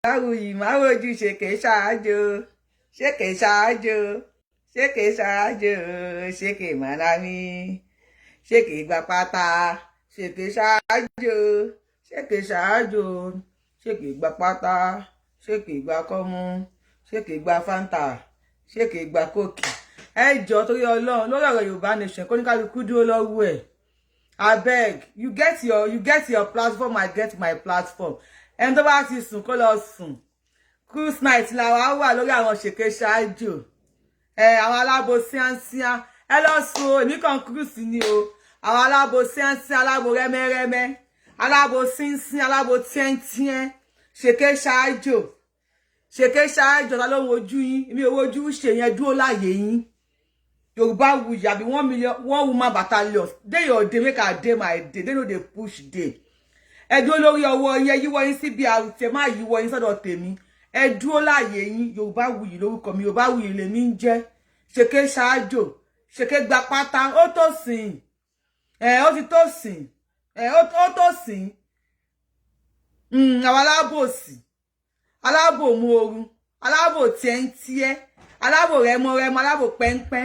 Yorubawuyi máa wojú ṣèké ṣáájú ṣèké ṣáájú ṣèké ṣáájú ṣèké màlámí ṣèké gba pátá ṣèké ṣáájú ṣèké ṣáájú ṣèké gba pátá ṣèké gba kọ́mú ṣèké gba fanta ṣèké gba kóòkì. Ẹ jọ̀ọ́ torí Ọlọ́run lórí ọ̀rọ̀ Yorùbá nation kó ní kálukú dúró lọ́wọ́ ẹ̀. Abeg, you get your platform, I get my platform. Ẹni tó bá ti sùn kó lọ sùn. Cruise night la wà lórí àwọn ṣèké ṣáájú. Àwọn alábo síánsíá. Ẹ lọ sùn o, èmi kan cruise ni o. Àwọn alábo síánsíá, alábo rẹ́mẹ́rẹ́mẹ́, alábo sínsín, alábo tíẹ́ntíẹ́. Ṣèké ṣáájú. Ṣèké ṣáájú ta ló ń wojú yín. Èmi ò wojú ṣe yẹn dúró láyé yín. Yorubawuyi àbí 1 million, 1 woman battalion. Day your day, make a day my day. They know they push day. Ẹ dúró lórí ọwọ́ yẹn yíwọ́ yín sí bí àrùtẹ̀ má yíwọ́ yín sọ́dọ̀ tèmi. Ẹ dúró láàyè yín. Yorubawuyi lórúkọ mi. Yorubawuyi lèmi ń jẹ́. Ṣèké ṣáájú. Ṣèké gba pátá. Ó tó sìn. Ó ti tó sìn. Ó tó sìn. Àwọn alábòsí. Alábò mú orun. Alábò tiẹ́ntíẹ́. Alábò rẹmọrẹmọ. Alábò pẹ́ńpẹ́.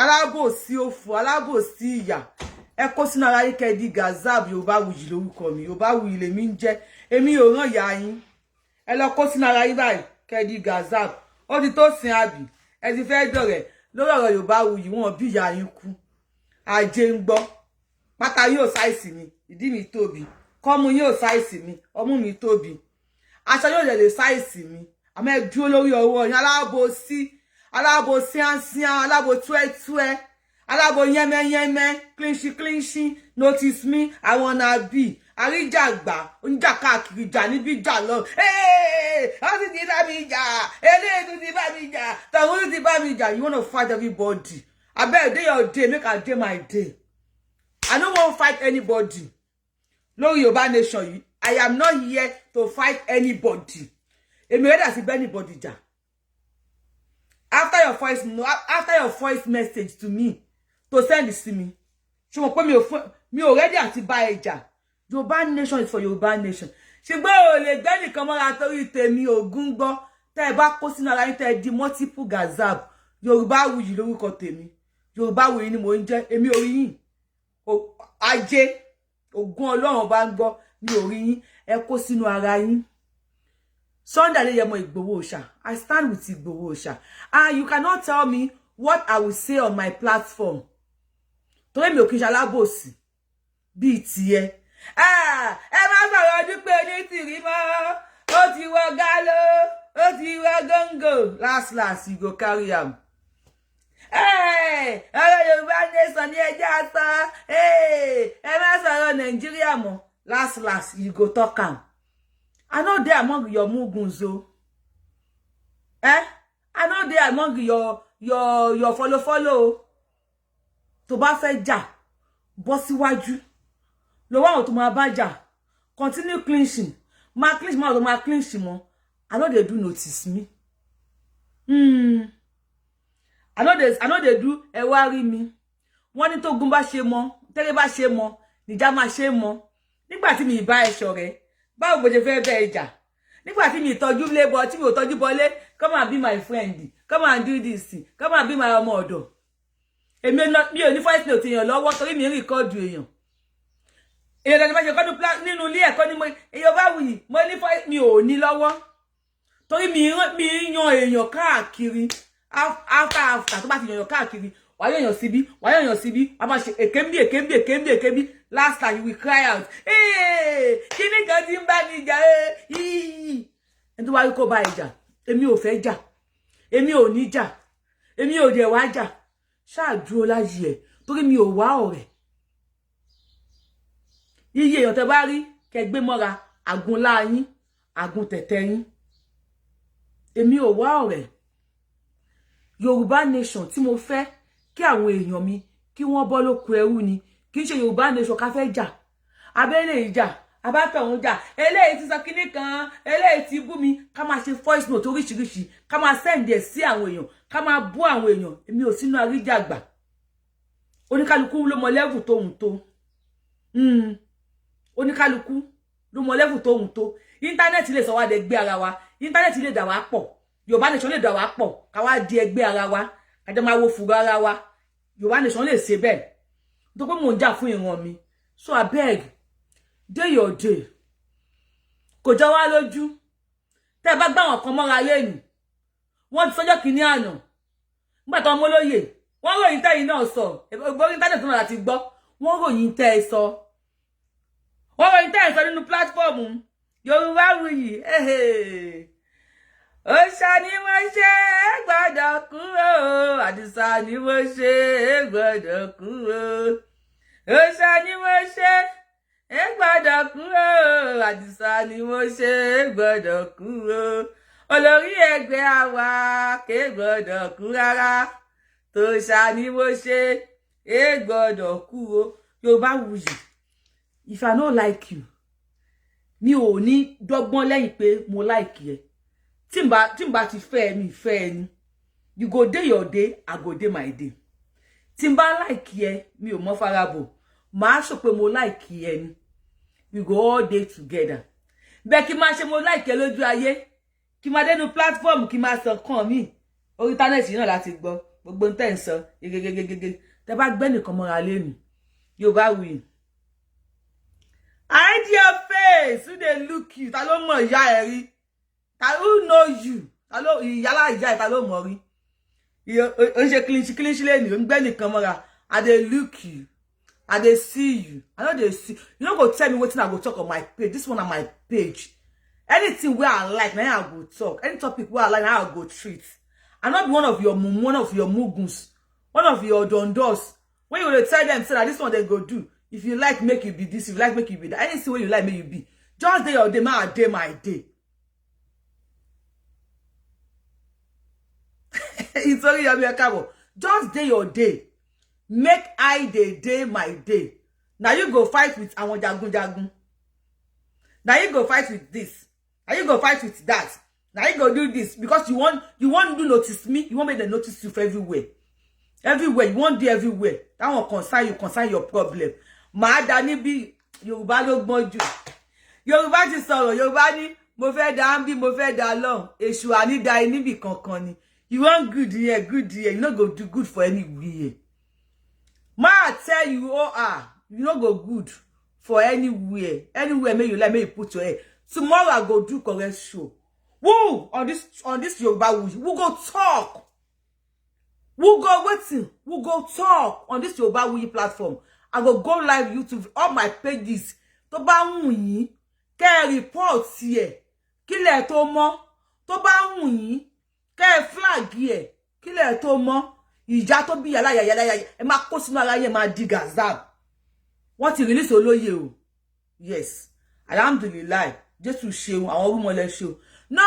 Alábòsí òfò. Alábòsí ìyà. Ẹ kó sínú ara yín kẹ́ di gazab. Yorubawuyi lórúkọ mi. Yorubawuyi lèmi ń jẹ́. Èmi ò rán ìyá yín. Ẹ lọ kó sínú ara yín báyìí kẹ́ di gazab. Ó ti tó sin àbí. Ẹ ti fẹ́ dọ̀rẹ́ lórí ọ̀rọ̀ Yorubawuyi wọn bí ìyá yín kú. Ajé ń gbọ́. Pátá yóò sáìsì mi. Ìdí mi tóbi. Kọ́mú yóò sáìsì mi. Ọmú mi tóbi. Aṣọ yóò lè sáìsì mi. Àmọ́ ẹ dúró lórí ọwọ́ yín. Alábo síánsíán, alábo túẹ́túẹ́, alábo yẹ́mẹ́yẹ́mẹ́, cleanshi, notice me, I wanna be. Àríjàgbá, oníjà káàkiri jà níbí jà lọ. Wọ́n ti ti bá mi jà, eléyìí tún ti bá mi jà, tọ̀hún tún ti bá mi jà. You wanna fight everybody. Abeg, day your day, make I day my day. I don't want to fight anybody. Lórí Yorùbá nation yìí, I am not here to fight anybody. Èmi ready to be anybody jà. After your voice message to me, to send this to me. Ṣé mo pé mi ò ready àti bá ẹ jà. Yorùbá nation is for Yorùbá nation. Ṣùgbọ́n o lè gbé nìkan mọ́ra torí tèmi ògún gbọ́. Tẹ́ ẹ bá kó sínú ara yín tẹ́ ẹ di multiple gazab. Yorubawuyi lórúkọ tèmi. Yorubawuyi ni mo ń jẹ́. Èmi ò rí yín. Ajé ògún Ọlọ́run bá ń gbọ́ mi ò rí yín. Ẹ kó sínú ara yín. Sunday Adeyemo Igboho Òòṣà. I stand with Igboho Òòṣà. And you cannot tell me what I will say on my platform. Torí mi ò kí n ṣe alábòsí bí tiẹ̀. Ẹ má sọ̀rọ̀ ọdún pé ní tìrí mọ́. Ó ti wọ gálò, ó ti wọ góńgò. Last, you go carry am. Ọ̀rọ̀ Yorùbá nation ní ẹjẹ́ àtọ́. Ẹ má sọ̀rọ̀ Nàìjíríà mọ́. Last, you go talk am. I know they among your mugunzo. I know they among your follow. Tó bá fẹ́ jà, bọ́ síwájú. Lọ wá àwọn tó máa bá jà. Continue clinching. Ma clinch ma clinch mo. I know they do notice me. I know they do ẹ wá rí mi. Wọ́n ní tó gun bá ṣe mọ́, tẹ́lẹ̀ bá ṣe mọ́, níjà máa ṣe mọ́. Nígbà tí mi bá ẹ ṣọ̀rẹ́, báwo bó ṣe fẹ́ bẹ́ ẹ jà? Nígbà tí mi tọ́jú lébọ, tí mi ò tọ́jú bọlé, come and be my friend. Come and do this. Come and be my ọmọ ọ̀dọ̀. Èmi ò ní voice note èèyàn lọ́wọ́ torí mi record èèyàn. Èèyàn tó bá ṣe kọ́dún nínú ilé ẹ̀kọ́ ni mo Yorubawuyi, mo ní voice mi ò ní lọ́wọ́. Torí mi yan èèyàn káàkiri. After tó bá ti yan káàkiri, wá yan síbí, wá yan síbí, a máa ṣe èkémbi. Last time you will cry out. Kíni kan tí ń bá mi jà ẹni tó wá rí kó bá ìjà. Èmi ò fẹ́ jà. Èmi ò ní jà. Èmi ò dẹ̀ wá jà. Ṣáà dúró láyé ẹ̀ torí mi ò wá ọ̀rẹ́. Iye èèyàn tẹ́ bá rí kẹ́ gbé mọ́ra àgùn láyín, àgùn tẹ̀tẹ̀ yín. Èmi ò wá ọ̀rẹ́. Yorùbá nation tí mo fẹ́ kí àwọn èèyàn mi kí wọ́n bọ́ lóko ẹrú ni. Kì í ṣe Yorùbá nation ká fẹ́ jà. Abẹ́lé ìjà, abátọ̀hún jà. Eléyìí ti sọ kíní kan, eléyìí ti bú mi. Ká máa ṣe voice note oríṣiríṣi. Ká máa send ẹ̀ sí àwọn èèyàn. Ká máa bú àwọn èèyàn. Èmi ò sínú àríjàgbà. Oníkálukú ló mọ level tóhun tó. Oníkálukú ló mọ level tóhun tó. internet lè sọ wá de gbé ara wa internet lè dà wá pọ̀ Yorùbá nation lè dà wá pọ̀ ká wá di ẹgbẹ́ ara wa ká jọ máa wo fùrọ̀ ara wa Yorùbá nation lè ṣe bẹ́ẹ̀ tó pé mò ń jà fún ìran mi so abeg day your day kò jọ wá lójú tẹ́ bá gbà wọn kan mọ́ra lẹ́nu wọ́n ti sọ́jọ́ kìíní àná nígbà tó ọmọ olóyè wọ́n ròyìn tẹ́yìn náà sọ ìgbórí internet náà láti gbọ́ wọ́n ròyìn tẹ́ ẹ sọ wọ́n ròyìn tẹ́ ẹ sọ nínú pílátífọ́ọ̀mù Yorubawuyi òòṣà ni mo ṣe gbọ́dọ̀ kúrò àdìsá ni mo ṣe gbọ́dọ̀ kúrò òòṣà ni mo ṣe gbọ́dọ̀ kúrò àdìsá ni mo ṣe gbọ́dọ̀ kúrò olórí ẹgbẹ́ àwa ké gbọ́dọ̀ kú rárá tòòṣà ni mo ṣe gbọ́dọ̀ kúrò Yorubawuyi if I no like you mi ò ní dọ́gbọ́n lẹ́yìn pé mo like ẹ tí n bá ti fẹ́ mi fẹ́ ni you go day your day I go day my day tí n bá like ẹ mi ò mọ farabo màá sọ pé mo like ẹ ni we go all day together bẹ́ẹ̀ kí máa ṣe mo like ẹ lójú ayé kí máa dénú platform kí máa sọ kàn mí orí internet náà láti gbọ́ gbogbo n tẹ́ ń sọ gegegegege tẹ́ bá gbé nìkan mọ́ra lẹ́nu Yorubawuyi hide your face who dey look you ta ló mọ̀ ìyá ẹ rí ta who know you ta ló ìyálà ìyá ẹ ta ló mọ̀ rí o ṣe clinch lẹ́nu o ń gbé nìkan mọ́ra I dey look you I dey see you I no dey see you no go tell me wetin I go talk on my page this one na my page anything wey I like na I go talk any topic wey I like na I go treat I no be one of your muguns one of your dondos when you dey tell them say na this one they go do if you like make you be this if you like make you be that anything wey you like make you be just day your day my day my day it's only your cabo just day your day make I day my day now you go fight with àwọn jagun now you go fight with this now you go fight with that now you go do this because you want to notice me you want me to notice you for everywhere you want to everywhere that one concern your problem màá dá níbí Yorùbá ló gbọ́n jù Yorùbá ti sọ̀rọ̀ Yorùbá ní mo fẹ́ dá ń bí mo fẹ́ dá lọ́hùn èṣù ànídá níbì kankan ni you want good here you no go do good for anywhere ma tell you you no go good for anywhere make you like make you put your head tomorrow I go do correct show woo on this Yorubawuyi we go talk we go talk on this Yorubawuyi platform I go live YouTube all my pages tó bá wù yín kẹ́ report here kílẹ̀ tó mọ́ tó bá wù yín kẹ́ flag here kílẹ̀ tó mọ́ ìjà tó bí yàlá ẹ máa kó sínú ara yẹn máa di gazab wọ́n ti release olóyè o yes alhamdulillah Jésù ṣeun àwọn orúmọlẹ̀ ṣeun no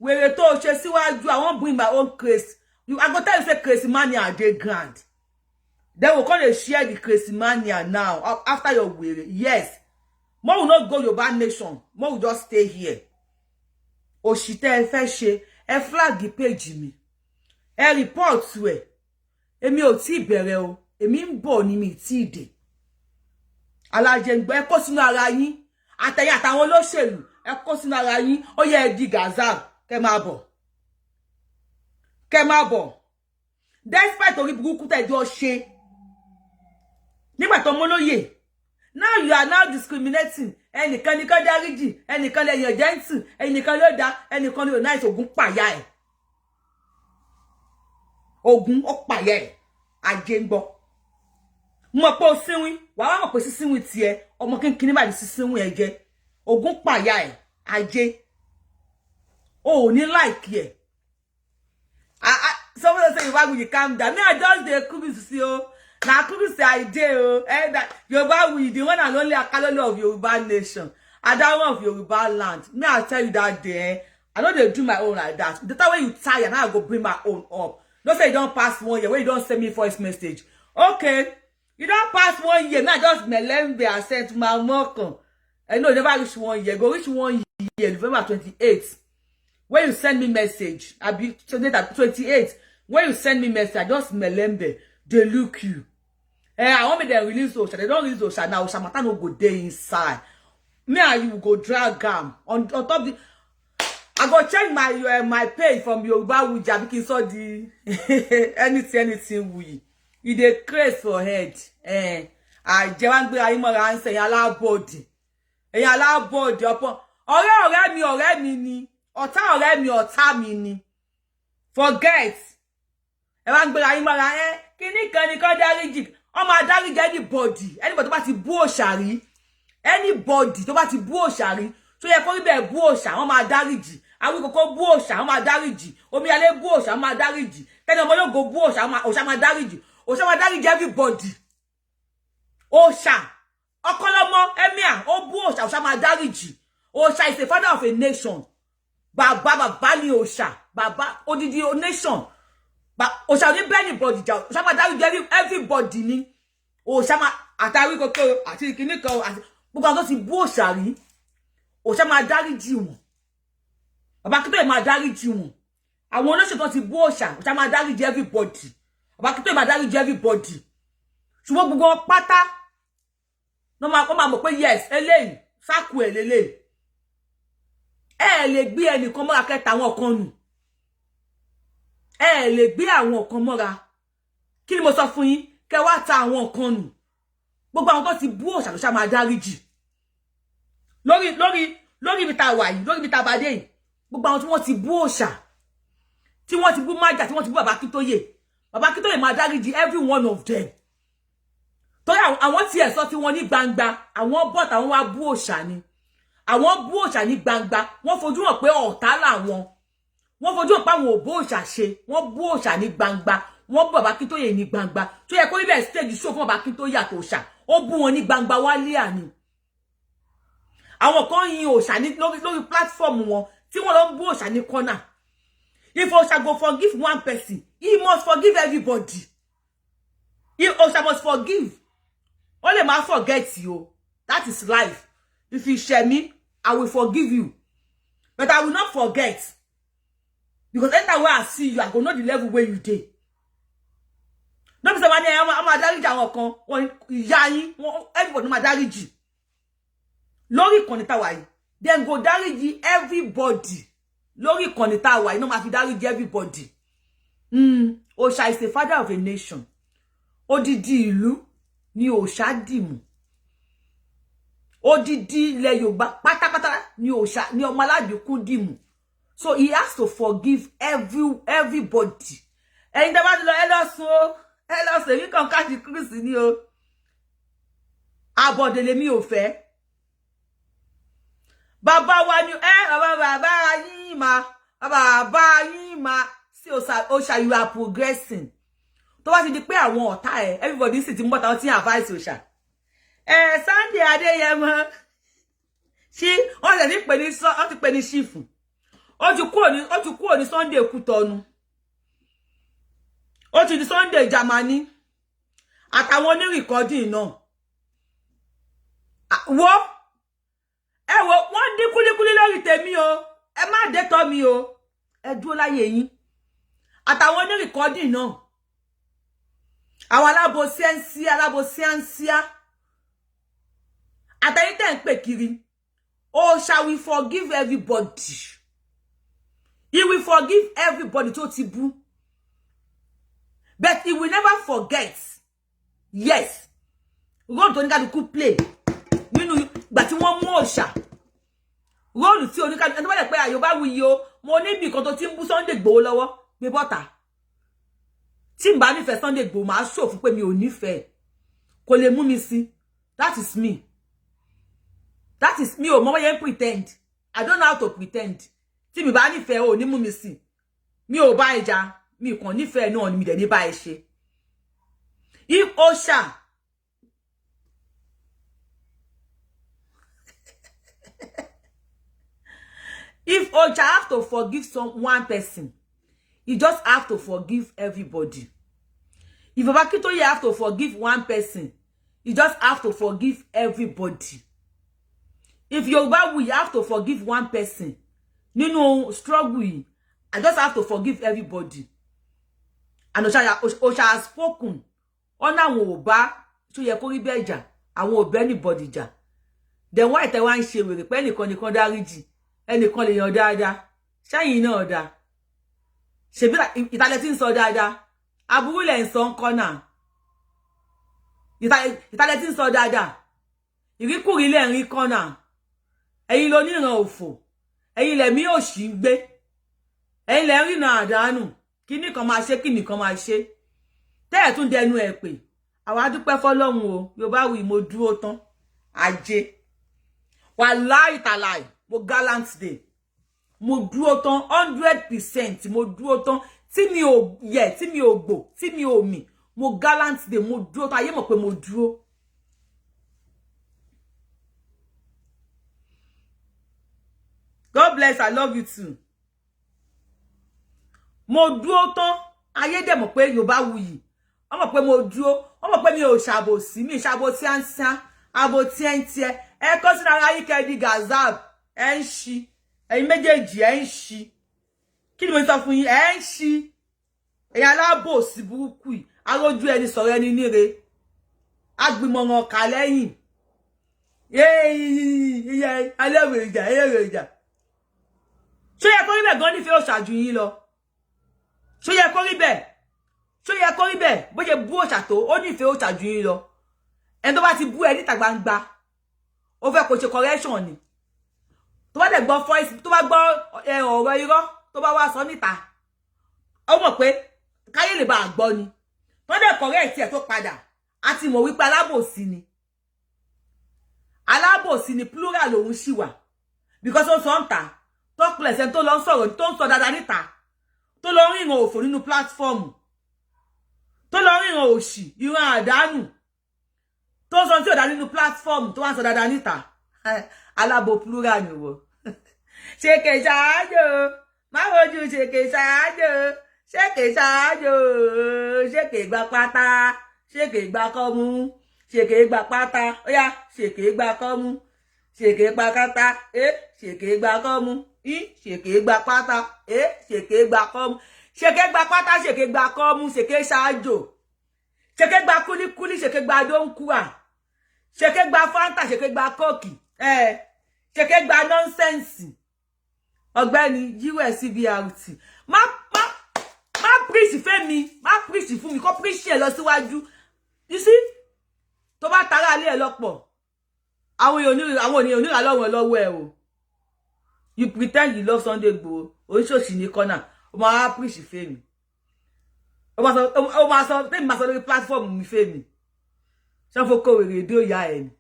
wèrè tó ṣe síwájú I won't bring my own craze I go tell you say crazy mania dey grand then we come to share the crazy mania now after your wèrè yes mo will not go Yorùbá nation mo will just stay here òṣìtẹ́ ẹ fẹ́ ṣe ẹ flag page mi ẹ report ẹ èmi ò tí bẹ̀rẹ̀ o èmi ń bọ̀ ni mi tí dé alájẹngbẹ kó sínú ara yín àtẹ̀yìn àtàwọn olóṣèlú ẹ kó sínú ara yín ó yẹ ẹ di gazab kẹ́ máa bọ̀ despite orí burúkú tẹ́jọ́ ṣe nígbà tó mọ́ lóye now you are now discriminating ẹnìkan ní kan dáríjì ẹnìkan lẹ́yìn gentle ẹnìkan ló dá ẹnìkan ló nice ogun pàyà ẹ̀ ogun ó pàyà ẹ̀ ajé ń gbọ́ mọ̀ pé o sínwín wà wá mọ̀ pé sísínwín tiẹ̀ ọmọ kínkín nígbà tí sísínwín ẹ̀ jẹ́ ogun pàyà ẹ̀ ajé o ò ní like ẹ̀ someone say Yorubawuyi calm down me I just dey cruise o na cruise I dey o that Yorubawuyi the one and only Akalolo of Yoruba nation Adawan of Yoruba land me I tell you that day I no dey do my own like that the time when you tire now I go bring my own up no say you don pass 1 year when you don send me voice message okay you don pass 1 year me I just melembe I sent my mokan I know never reach 1 year go reach 1 year November 28th when you send me message I be 28 when you send me message I just melembe they look you I want me to release Osha they don't release Osha now Osha matter no go dey inside Me and you go drag on top the. I go change my page from Yorubawuyi because saw the anything we. You dey craze for head. I jewan gbe ayi mora answer yan alabodi. Eyan alabodi upon ọ̀rẹ́ mi ni. Ọ̀tá mi ni. Forget. Ẹ wá gbe ayi mora kíni kan ni kan dáríjì. Ó máa dáríjì anybody. Anybody tó bá ti bú òṣàrí. Anybody tó bá ti bú òṣàrí. So yẹ kó rí bẹ́ẹ̀ bú òṣà wọ́n máa dáríjì. Awi koko bú òṣà wọ́n máa dáríjì. Omi alẹ́ bú òṣà wọ́n máa dáríjì. Tẹ́ni ọmọ yóò go bú òṣà máa dáríjì. Òṣà máa dáríjì everybody. Òṣà ọkọlọmọ emir ó bú òṣà máa dáríjì. Òṣà is the father of a nation. Baba ni òṣà. Baba odidi nation. Òṣà ní bẹ́ẹ̀ anybody jà. Òṣà máa dáríjì everybody ni. Òṣà máa àtàwí koko àti ìkíní kan àti gbogbo àwọn tó ti bú òṣà rí. Òṣà máa dáríjì wọn. Baba Akintoye máa dáríjì wọn. Àwọn olóṣèlú tó ti bú òṣà máa dáríjì everybody. Baba Akintoye máa dáríjì everybody. Ṣùgbọ́n gbogbo pátá no máa mọ̀ pé yes eléyìí sáku ẹ̀ lélẹ̀. Ẹ lè gbé ẹnìkan mọ́ra kẹta àwọn kan nù. Ẹ lè gbé àwọn kan mọ́ra. Kí ni mo sọ fún yín? Kẹ́ wá ta àwọn kan nù. Gbogbo àwọn tó ti bú òṣà máa dáríjì. Lórí ibi tá wà yìí, lórí ibi tá bá dé yìí. Gbogbo àwọn tí wọ́n ti bú òṣà, tí wọ́n ti bú májà, tí wọ́n ti bú Baba Akintoye. Baba Akintoye máa dáríjì every one of them. Torí àwọn tí ẹ̀ sọ tí wọ́n ní gbangba, àwọn bot àwọn wá bú òṣà ni. Àwọn bú òṣà ní gbangba, wọ́n fojú hàn pé ọ̀tá làwọn. Wọ́n fojú hàn pé àwọn ò bú òṣà ṣe, wọ́n bú òṣà ní gbangba, wọ́n bú Baba Akintoye ní gbangba. Tó yẹ kó rí bẹ́ẹ̀ stage show fún Baba Akintoye àti òṣà, ó bú wọn ní gbangba wálé àní. Àwọn kan yin òṣà ní lórí platform wọn tí wọ́n lọ bú òṣà ní corner. If òṣà go forgive one person, he must forgive everybody. If òṣà must forgive, only man forget you. That is life. If you share me, I will forgive you. But I will not forget. Because anytime where I see you, I go know the level where you dey. Don't be somebody I'm a dáríjì àwọn kan, wọ́n ìyá yín, everybody ma dáríjì. Lórí ìkànnì tá wà yìí, then go dáríjì everybody. Lórí ìkànnì tá wà yìí, no ma fi dáríjì everybody. Òṣà is the father of a nation. Odidi ìlú ni òṣà dìmú. Odidi ilẹ̀ Yorùbá pátápátá ni òṣà ni ọmọ aládìkún dìmú. So he has to forgive everybody. Ẹ̀yin tẹ́ bá ti lọ ẹ lọ sùn o. Ẹ lọ sùn èmi kan káàdì Kristi ni o. Àbọ̀dè lèmi ò fẹ́. Bàbá wa ni bàbá yín ma sí òṣà you are progressing. Tó bá ti di pé àwọn ọ̀tá ẹ̀ everybody sì ti ń bọ̀ táwọn tí ń advice òṣà. Sunday Adéyẹmọ ṣí wọ́n ṣe ti pè ní ṣífù. Ó ti kúrò ní Sunday Kútọ̀nù. Ó ti di Sunday Germany. Àtàwọn ní recording náà. Wọ́n dín kúlíkúlí lórí tèmi o. Ẹ má dé tọ́ mi o. Ẹ dúró láyé yín. Àtàwọn ní recording náà. Àwọn alábòsí. Àtàyí tẹ́ ń pè kiri. Oh, shall we forgive everybody? He will forgive everybody tó ti bú. But he will never forget. Yes. Role tó ní kálukú play. Nínú ìgbà tí wọ́n mú òṣà. Role tí oníkálukú ẹni tó bá lè pé Yorubawuyi o, mo ní bí kan tó ti ń bú Sunday Igboho lọ́wọ́, gbé bọ́tà. Tí n bá nífẹ̀ẹ́ Sunday Igboho máa show fún pé mi ò nífẹ̀ẹ́. Kò lè mú mi sí. That is me. That is me o, mo wáyé pretend. I don't know how to pretend. Tí mi bá nífẹ̀ẹ́ o ní mú mi sí. Mi ò bá ẹja, mi kàn nífẹ̀ẹ́ náà ni mi dẹ̀ ní bá ẹ ṣe. If Osha if Osha have to forgive one person, he just have to forgive everybody. If Baba Akintoye have to forgive one person, he just have to forgive everybody. If Yorubawuyi have to forgive one person, nínú struggle, I just have to forgive everybody. And Osha has spoken. Ọ̀nà àwọn ò bá tó yẹ kó rí bẹ́ẹ̀ jà, àwọn ò bá anybody jà. then why tẹ́ wá ń ṣe wèrè pé ẹnìkan dáríjì ẹnìkan lè yan dáadáa ṣáyìn náà dá ṣebí ìtàlẹ̀ tí ń sọ dáadáa aburú lẹ̀ ń sọ ń kọ́nà ìtàlẹ̀ tí ń sọ dáadáa ìríkùrí lẹ̀ ń rí kọ́nà ẹ̀yin ló níran òfò ẹ̀yin lẹ̀ mí òṣì ń gbé ẹ̀yin lẹ̀ ń rìnà àdánù kíní kan máa ṣe kíní kan máa ṣe tẹ́ ẹ̀ tún dẹnu ẹ̀ pé àwa dúpẹ́ fọlọ́run o Yorubawuyi mo dúró tán ajé wàláì tàláì mo gallant day mo dúró tán 100% mo dúró tán tí mi ò yẹ tí mi ò gbò tí mi ò mì mo gallant day mo dúró tán ayé mọ̀ pé mo dúró. God bless, I love you too. Mo dúró tán ayé dẹ̀ mọ̀ pé Yorubawuyi wọ́n mọ̀ pé mo dúró wọ́n mọ̀ pé mi ò ṣàbòsí mi ṣàbòsí àǹsá àbòtí ẹ̀ǹtì ẹ kọ́ sínú ara yìí kẹ́ẹ̀dì gazab ẹ̀ ń ṣí ẹ̀yin méjèèjì ẹ̀ ń ṣí kí ni mo sọ fún yín ẹ̀ ń ṣí ẹ̀yin alábòsí burúkú yìí arójú ẹni sọ̀rọ̀ ẹni níre agbìmọ̀ràn ọ̀kà lẹ́yìn ẹlẹ́wẹ̀ẹ́jà ṣó yẹ kó rí bẹ́ẹ̀ gan nífẹ̀ẹ́ òṣàjù yín lọ ṣó yẹ kó rí bẹ́ẹ̀ ṣó yẹ kó rí bẹ́ẹ̀ bó ṣe bú òṣà tó ó nífẹ̀ẹ́ òṣàjù yín lọ ẹni tó bá ti bú ẹ níta gbangba ó fẹ́ kó ṣe correction ni tó bá dẹ̀ gbọ́ voice tó bá gbọ́ ọ̀rọ̀ irọ́ tó bá wá sọ níta ó mọ̀ pé káyé lè bá gbọ́ ni tó dẹ̀ correct ẹ̀ tó padà a ti mọ̀ wípé alábòsí ni plural lòun ṣì wà because ó sọ ń ta tó pẹ̀lẹ́sẹ̀ tó lọ ń sọ̀rọ̀ tó ń sọ dáadáa níta tó lọ ń rìnrìn òfò nínú platform tó lọ ń rìnrìn òṣì ìran àdánù tó sọ tí ò dá nínú platform tó wá ń sọ dáadáa níta alábò plural ni wọ ṣèkè ṣáájò má wojú ṣèkè ṣáájò ṣèkè ṣáájò ṣèkè gba pátá ṣèkè gba kọ́mú ṣèkè gba pátá ó yá ṣèkè gba kọ́mú ṣèkè gba kátá ṣèkè gba kọ́mú ṣèkè gba pátá ṣèkè gba kọ́mú ṣèkè gba pátá ṣèkè gba kọ́mú ṣèkè ṣáájò ṣèkè gba kúlíkúlí ṣèkè gba dóńkúà ṣèkè gba fanta ṣèkè gba kóòkì ṣèkè gba nọ́nsẹ̀nsì ọ̀gbẹ́ni uscbrt má preach fẹ́mi má preach fún mi kó preach ẹ̀ lọ síwájú you see tó bá tara alẹ́ ẹ̀ lọ́pọ̀ àwọn èèyàn onírà lọ́wọ́ ẹ̀ o you pretend you love Sunday Igboho oríṣiríṣi ní kọ́nà ó máa preach fẹ́mi ó máa sọ tẹ́mi máa sọ lórí platform mi fẹ́mi ṣé wọ́n fokó wèrè dó ìyá ẹ̀ ni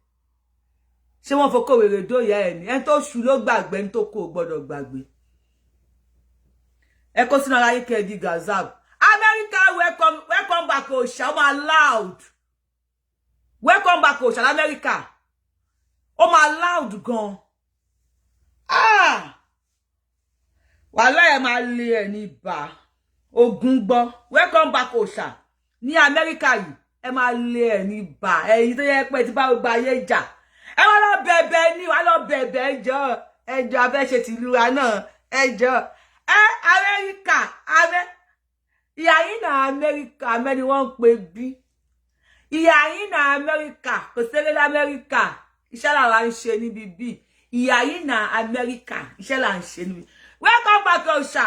ṣé wọ́n fokó wèrè dó ìyá ẹ̀ ni ẹni tó ṣù ló gbàgbé ẹni tó kó o gbọ́dọ̀ gbàgbé ẹ kó sínú ara yín kẹ́ẹ̀dì gazab America welcome back òṣà ó máa loud welcome back òṣà lamẹ́ríkà ó máa loud gan wàhálà ẹ̀ máa lé ẹ̀ ní ibà ogun gbọ́ welcome back òṣà ní Amẹ́ríkà yìí ẹ máa lé ẹ̀ ní ibà ẹ̀yin tó yẹ pé tí bá gba ayé jà ẹ wá lọ bẹ̀bẹ̀ ní wá lọ bẹ̀bẹ̀ ẹjọ́ abẹ́ṣe tìlú wa náà ẹjọ́ Amẹ́ríkà ìyá yín náà Amẹ́ríkà mẹ́ni wọ́n ń pè bí ìyá yín náà Amẹ́ríkà kò sẹ́lẹ̀ lamẹ́ríkà iṣẹ́ làwa ń ṣe níbi bí ìyá yín náà Amẹ́ríkà iṣẹ́ là ń ṣe níbi welcome back òṣà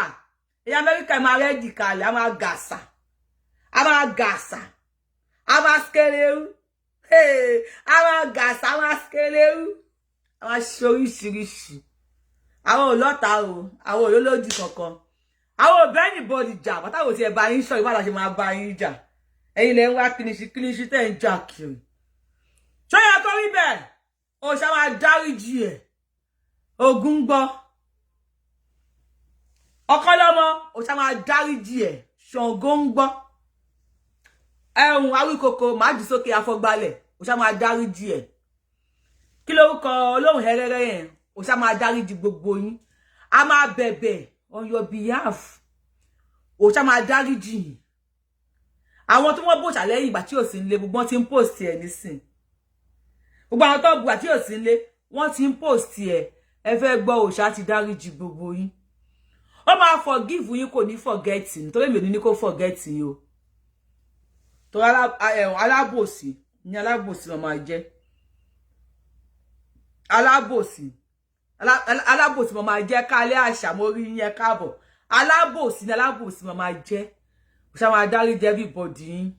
ìyá Amẹ́ríkà máa rẹ́dì kalẹ̀ a máa gàṣà a máa skelewu a máa gàṣà a máa skelewu a máa ṣe oríṣiríṣi àwọn olọ́ta o àwọn olólódì kankan àwọn òbẹ́ anybody jà pátáwò tí ẹ bá yín sọ ìwádà ṣe máa bá yín jà ẹ̀yin lẹ ń wá kíníṣí tẹ́ ń jà kiri ṣó yẹ kó rí bẹ́ẹ̀ òṣà máa dáríjì ẹ̀ ogun gbọ́ ọkọlọmọ òṣà máa dáríjì ẹ̀ Ṣàngó ń gbọ́ ẹ̀hún awíkoko máàjì sókè afọgbalẹ̀ òṣà máa dáríjì ẹ̀ kí lórúkọ olóhùn hẹrẹrẹ yẹn òṣà máa dáríjì gbogbo yín a máa bẹ̀bẹ̀ on your behalf òṣà máa dáríjì yín àwọn tí wọ́n bòṣà lẹ́yìn ìgbà tí ò sí nílé gbogbo wọn ti ń post ẹ̀ nísìn gbogbo àwọn tó bùgbà tí ò sí nílé wọ́n ti ń post ẹ̀ ẹ fẹ́ gbọ́ òṣà ti dáríjì gbogbo yín ó máa forgive yín kò ní forget nítorí èmi ò ní kó forget yín o tó alábòsí ní alábòsí ló máa jẹ́ Alábòsí. Alábòsí mo máa jẹ́ kálẹ̀ àṣà mo rí yín káàbọ̀. Alábòsí ni alábòsí mo máa jẹ́. Ó ṣá máa dáríjì everybody yín.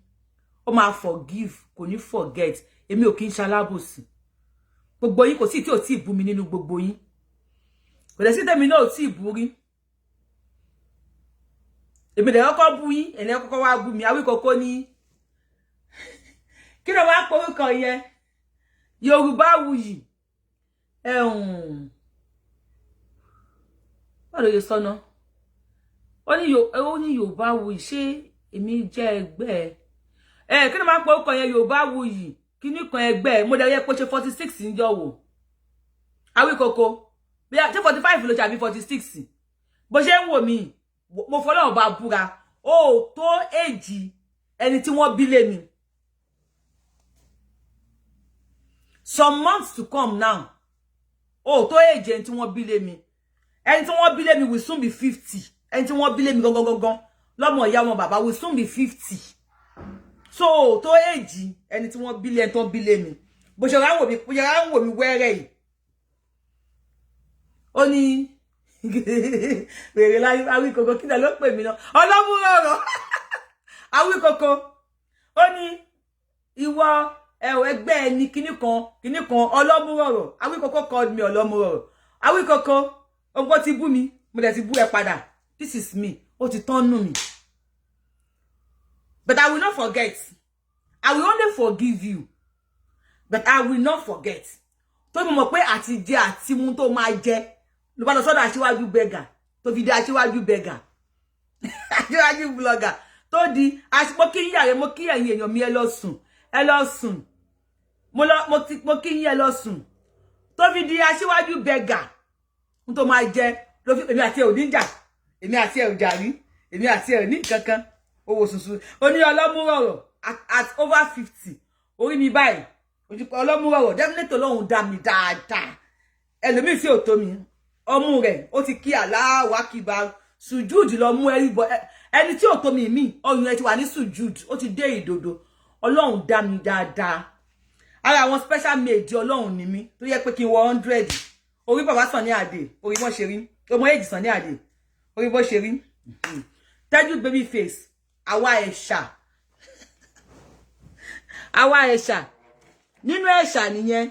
Ó máa forgive, kò ní forget. Èmi ò kí ń ṣe alábòsí. Gbogbo yín kò sí tí ò tí bú mi nínú gbogbo yín. Kò dẹ̀ sí tèmi náà ò tí bú rí. Èmi dẹ̀ kọ́kọ́ bú yín, ẹ̀lẹ́ kọ́kọ́ wá bú mi. Awíkoko ní kí ló wá porúkọ yẹn? Yorubawuyi. Báwo ló yẹ sọ́nà? Ó ní Yorubawuyi, ṣé èmi jẹ́ ẹgbẹ́ ẹ? Kí ló máa porúkọ yẹn Yorubawuyi? Kí ní kan ẹgbẹ́ mo dẹ̀ yẹ pé ṣe 46 ń jọ wò. Awíkoko. Bí a ṣe 45 ló ṣàbí 46. Bó ṣe ń wò mí, mo fọlọ́run bá búra. Ó tó èjì ẹni tí wọ́n bí lé mi. Some months to come now. Ó tó èjì ẹni tí wọ́n bí lé mi. Ẹni tí wọ́n bí lé mi will soon be 50. Ẹni tí wọ́n bí lé mi gangan. Lọ́mọ ìyá wọn bàbá will soon be 50. So tó èjì ẹni tí wọ́n bí lé ẹni tó bí lé mi. Bó ṣe ra ń wò mí wẹ́rẹ́ yìí. Ó ní wèrè láyé Awíkoko kí ló pè mí náà. Ọlọ́múrọ̀rọ̀. Awíkoko. Ó ní ìwọ ẹgbẹ́ ẹni kíní kan ọlọ́múrọ̀rọ̀. Awíkoko called me ọlọ́múrọ̀rọ̀. Awíkoko ọgbọ́n ti bú mi, mo dẹ̀ ti bú ẹ padà. This is me. Ó ti tán nù mí. But I will not forget. I will only forgive you. But I will not forget. Tó mo mọ̀ pé àti jẹ àti mú tó máa jẹ. Ló bá lọ sọ́dọ̀ aṣíwájú beggar. Tó fi di aṣíwájú beggar. Aṣíwájú blogger. Tó di mo kí yín mo kí ẹ̀yin èèyàn mi ẹ lọ sùn. Ẹ lọ sùn. Mo kí yín ẹ lọ sùn. Tó fi di aṣíwájú beggar. N tó máa jẹ ló fi èmi àti ẹ ò ní jà. Èmi àti ẹ ò jà rí. Èmi àti ẹ ò ní kankan. Owó sunsun. Ó ní ọlọ́múrọ̀rọ̀ at over 50. Orí mi báyìí. Ọlọ́múrọ̀rọ̀ definitely Ọlọ́run dá mi dáadáa. Ẹlòmíì sí ò tó mi. Ọmú rẹ̀ ó ti kí Allahu Akbar. Sujud lọ mú ẹni tí ò tó mi ọyún ẹ ti wà ní sujud. Ó ti dé ìdodo. Ọlọ́run dá mi dáadáa. Ara àwọn special made Ọlọ́run ni mí tó yẹ pé kí n wọ 100. Orí bàbá Sànní Adé, orí bó ṣe rí. Ọmọ èjì Sànní Adé, orí bó ṣe rí. Tẹ́jú baby face, àwa ẹ̀ṣà. Àwa ẹ̀ṣà. Nínú ẹ̀ṣà nìyẹn.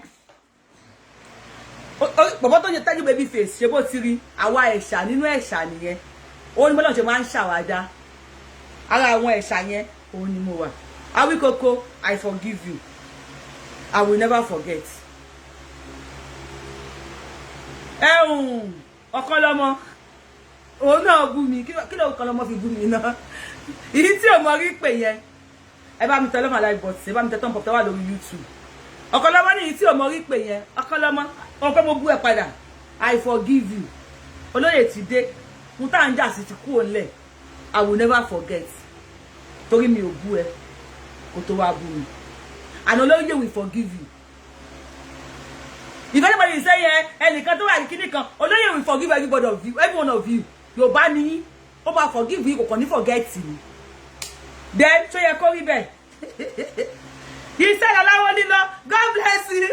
Bàbá tó yẹ tẹ́jú baby face, ṣe bó ti rí. Àwa ẹ̀ṣà nínú ẹ̀ṣà nìyẹn. Ó ní bọ́lá ṣe máa ń ṣàwádà. Ara àwọn ẹ̀ṣà yẹn, ó ní mo wà. Awíkoko, I forgive you. I will never forget. Ọ̀kanlọ́mọ. Òun náà bú mi. Kí ló Ọ̀kanlọ́mọ fi bú mi náà? Ìyí tí ò mọ rí pè yẹn. Ẹ bá mi tẹ lọ́mọ live bot. Ẹ bá mi tẹ tán pọ̀pọ̀ wà lórí YouTube. Ọ̀kanlọ́mọ ní ìyí tí ò mọ rí pè yẹn. Ọ̀kanlọ́mọ. Ọ̀pẹ́ mo bú ẹ padà. I forgive you. Olóyè ti dé. Mo tá ń jà sí ti kú òǹlẹ̀. I will never forget. Torí mi ò bú ẹ. Kò tó wá bú mi. And Olóyè will forgive you. If anybody is saying ẹnìkan tó wà ní kíní kan, Olóyè will forgive everybody of you, every one of you. Yorùbá ni yín, ó bá forgive you, kò kàn ní forget you. Then ṣó yẹ kó rí bẹ́ẹ̀. He said aláwọ̀ lílọ, God bless you.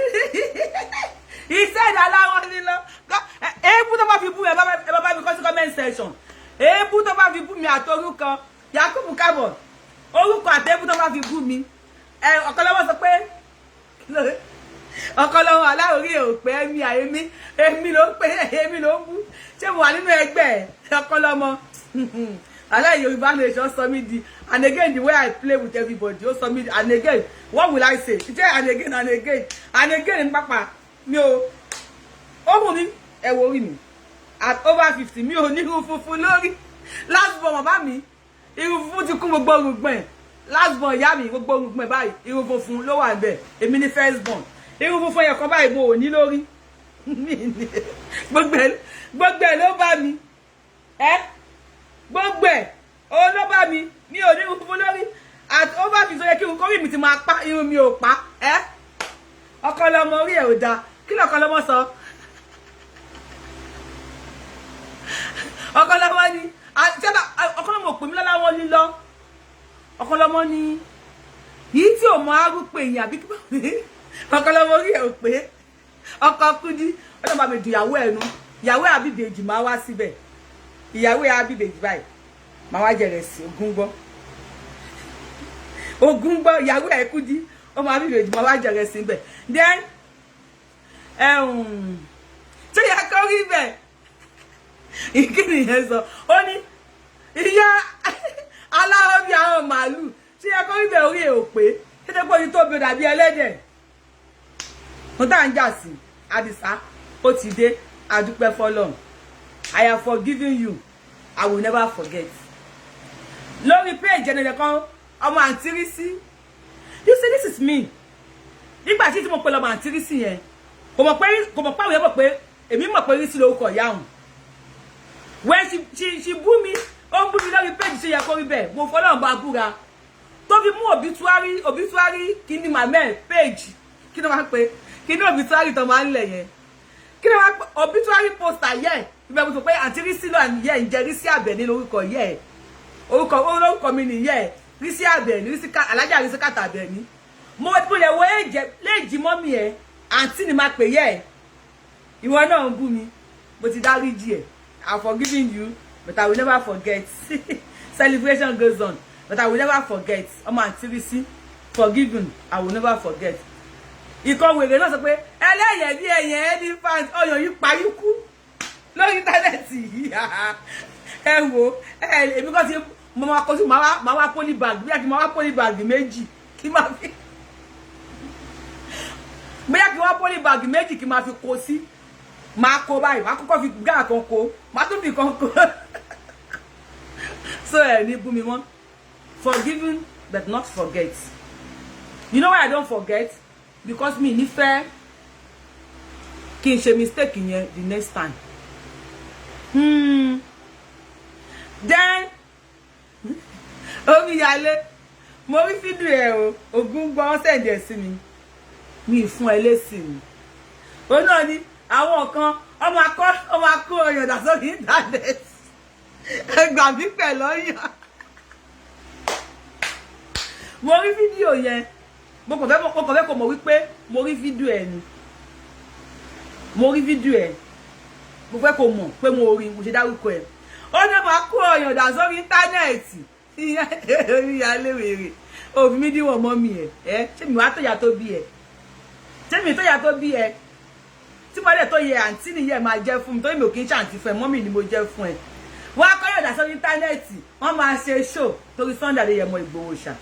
He said aláwọ̀ lílọ. Èébú tó bá fi bú mi, ẹ bá mi kọ sí comment section. Èébú tó bá fi bú mi àtorúkọ, Yakubu kábọ̀. Orúkọ àti èébú tó bá fi bú mi. Ọ̀kanlọ́mọ sọ pé Ọ̀kanlọ́mọ aláwòrí ò pé èmi ló ń pè èmi ló ń bú. Ṣé mo wà nínú ẹgbẹ́ Ọ̀kanlọ́mọ? Aláì Yorùbá nation sọ mí di, and again the way I play with everybody ó sọ mí di, and again what will I say? Ṣé and again pápá mi ò ó mú mi ẹ̀wọ̀ orí mi at over 50 mi ò ní irun funfun lórí. Last born bàbá mi irun funfun ti kún gbogbo orúngbọ̀n. Last born ìyá mi gbogbo orúngbọ̀n báyìí irun funfun ló wà ńbẹ̀. Èmi ni first born. Irun funfun yẹn kan báyìí mo ò ní lórí. Gbogbo ẹ̀ ló bá mi. Gbogbo ẹ̀ ó ló bá mi. Mi ò ní irun funfun lórí. At over 50 yẹ kí irun kórìí mi ti máa pa irun mi ò pa. Ọ̀kanlọ́mọ orí ẹ̀ ò dáa. Kí ló Ọ̀kanlọ́mọ sọ? Ọ̀kanlọ́mọ ni Ọ̀kanlọ́mọ ò pè mí láláwọ̀ lílọ. Ọ̀kanlọ́mọ ni yìí tí ò mọ arúgbó èèyàn àbí kí Ọ̀kanlọ́mọ orí ẹ̀ ò pé ọkọ Kudi ó bá mi du ìyàwó ẹnu ìyàwó àbíbèjì máa wá síbẹ̀ ìyàwó àbíbèjì báyìí máa wá jẹrẹ sí ogun gbọ́ ìyàwó ẹ̀ Kudi ó máa àbíbèjì máa wá jẹrẹ sí bẹ̀ then tó yẹ kó rí bẹ́ẹ̀ ìkíni yẹn sọ ó ní ìyá aláwọ̀ bí àwọn màálù tí yẹ kó rí bẹ́ẹ̀ orí ẹ̀ ò pé tètè pé oyin tó bí dàbí ẹlẹ́dẹ̀ mo tá ń jà sí Àdìsá ó ti dé adúpẹ́ fọ́lọ́run I have forgiven you I will never forget lórí page ẹnìyẹn kan ọmọ àǹtí rí sí you see this is me nígbà tí mo pe lọ́mọ àǹtí rí sí yẹn kò mọ̀ pé àwọn yẹn mọ̀ pé èmi mọ̀ pé rí sí lórúkọ ìyá òun when she bú mi ó bú mi lórí page ṣe yẹ kó rí bẹ́ẹ̀ mo fọlọ́run bá búra tó fi mú obituary kíní màmẹ́ page kí ló máa ń pè kíní obituary tó máa ń lẹ̀ yẹn kí ló máa ń pè obituary poster yẹ ibẹ̀ mo sọ pé àǹtí rí sí lọ́ọ̀ yẹ ǹjẹ́ rí sí Àbẹ̀ní lórúkọ yẹ orúkọ mi nìyẹ rí sí Àbẹ̀ní rí sí alájà rí sí kàtà Àbẹ̀ní mo lè wo léèjì mọ́mì ẹ̀ àǹtí ni máa pè yẹ ìwọ náà ń bú mi mo ti dáríjì ẹ̀ I'm forgiving you but I will never forget celebration goes on but I will never forget ọmọ àǹtí rí sí forgiven I will never forget ìkọ̀ wèrè náà sọ pé ẹlẹ́yẹ̀ bí ẹ̀yẹ̀ ẹni fans ọyàn yìí parí kú lórí íńtánẹ́ẹ̀tì yìí ẹ wo èmi kọ́ sí mo máa kó sí máa wá polybag bí i máa wá polybag méjì kí máa fi bóyá kí wọ́n polybag méjì kí máa fi kó sí máa kó báyìí máa kọ́kọ́ fi gáà kan kó máa tún fi kan kó so ní bú mi mọ́ forgiven but not forget you know why I don't forget because me nífẹ̀ẹ́ kí n ṣe mistake yẹn the next time then omi yálé mo rí fídíò ẹ o ogun gbọ́ sẹ́ǹdì ẹ̀ sí mi fún ẹ lésì mi ó náà ní àwọn kan ọmọ akó ọyàn dà sórí íńtánẹ́ẹ̀tì ẹgbà mi pẹ̀lú ọyàn mo rí fídíò yẹn mo kàn fẹ́ kó mọ̀ wípé mo rí fídíò ẹ ni mo rí fídíò ẹ mo fẹ́ kó mọ̀ pé mo rí mo ṣe dárúkọ ẹ ó ní ọmọ akó ọyàn dà sórí íńtánẹ́ẹ̀tì orí aléwèrè òfin mi díwọ̀n mọ́ mi ẹ̀ ṣé mi wá tó yà tó bí ẹ̀ ṣé mi tó yà tó bí ẹ̀ tí mo lè tó yẹ àǹtí nìyẹn máa jẹ́ fún mi torí mi ò kí ń ṣàǹtí fún ẹ mọ́mì ni mo jẹ́ fún ẹ wọ́n á kọ́ yọ̀dà sórí íńtánẹ́ẹ̀tì wọ́n máa ṣe ṣó torí Sunday Adéyẹmọ Ìgbòho ṣá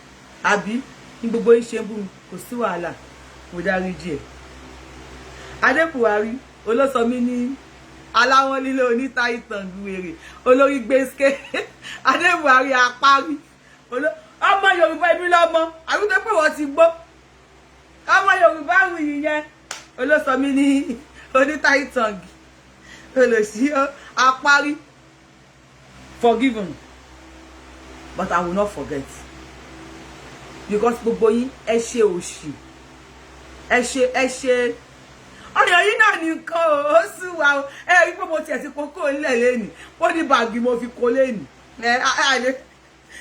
àbí ní gbogbo iṣẹ́ ń bú mi kò sí wàhálà mo dáríjì ẹ̀ Adé Buhari olóṣọmí ní aláwọ̀ lílo oníta ìtàn wèrè olórí gbèsè Adé Buhari apárí ọmọ Yorùbá ibi lọ́mọ àbúté pé wọ́n ti gbọ́ ọmọ Yorùbá wùyí yẹn olóṣọmí ní oníta ìtàn olóṣì apárí forgiven but I will not forget because gbogbo yín ẹ ṣe òṣì ẹ ṣe ọ̀nà yìí náà nìkan ó sì wà ó ẹ rí pé mo tiẹ̀ ti kókó ńlẹ̀ lẹ́nìí ó ní báàgì mo fi kó lẹ́nìí àlẹ́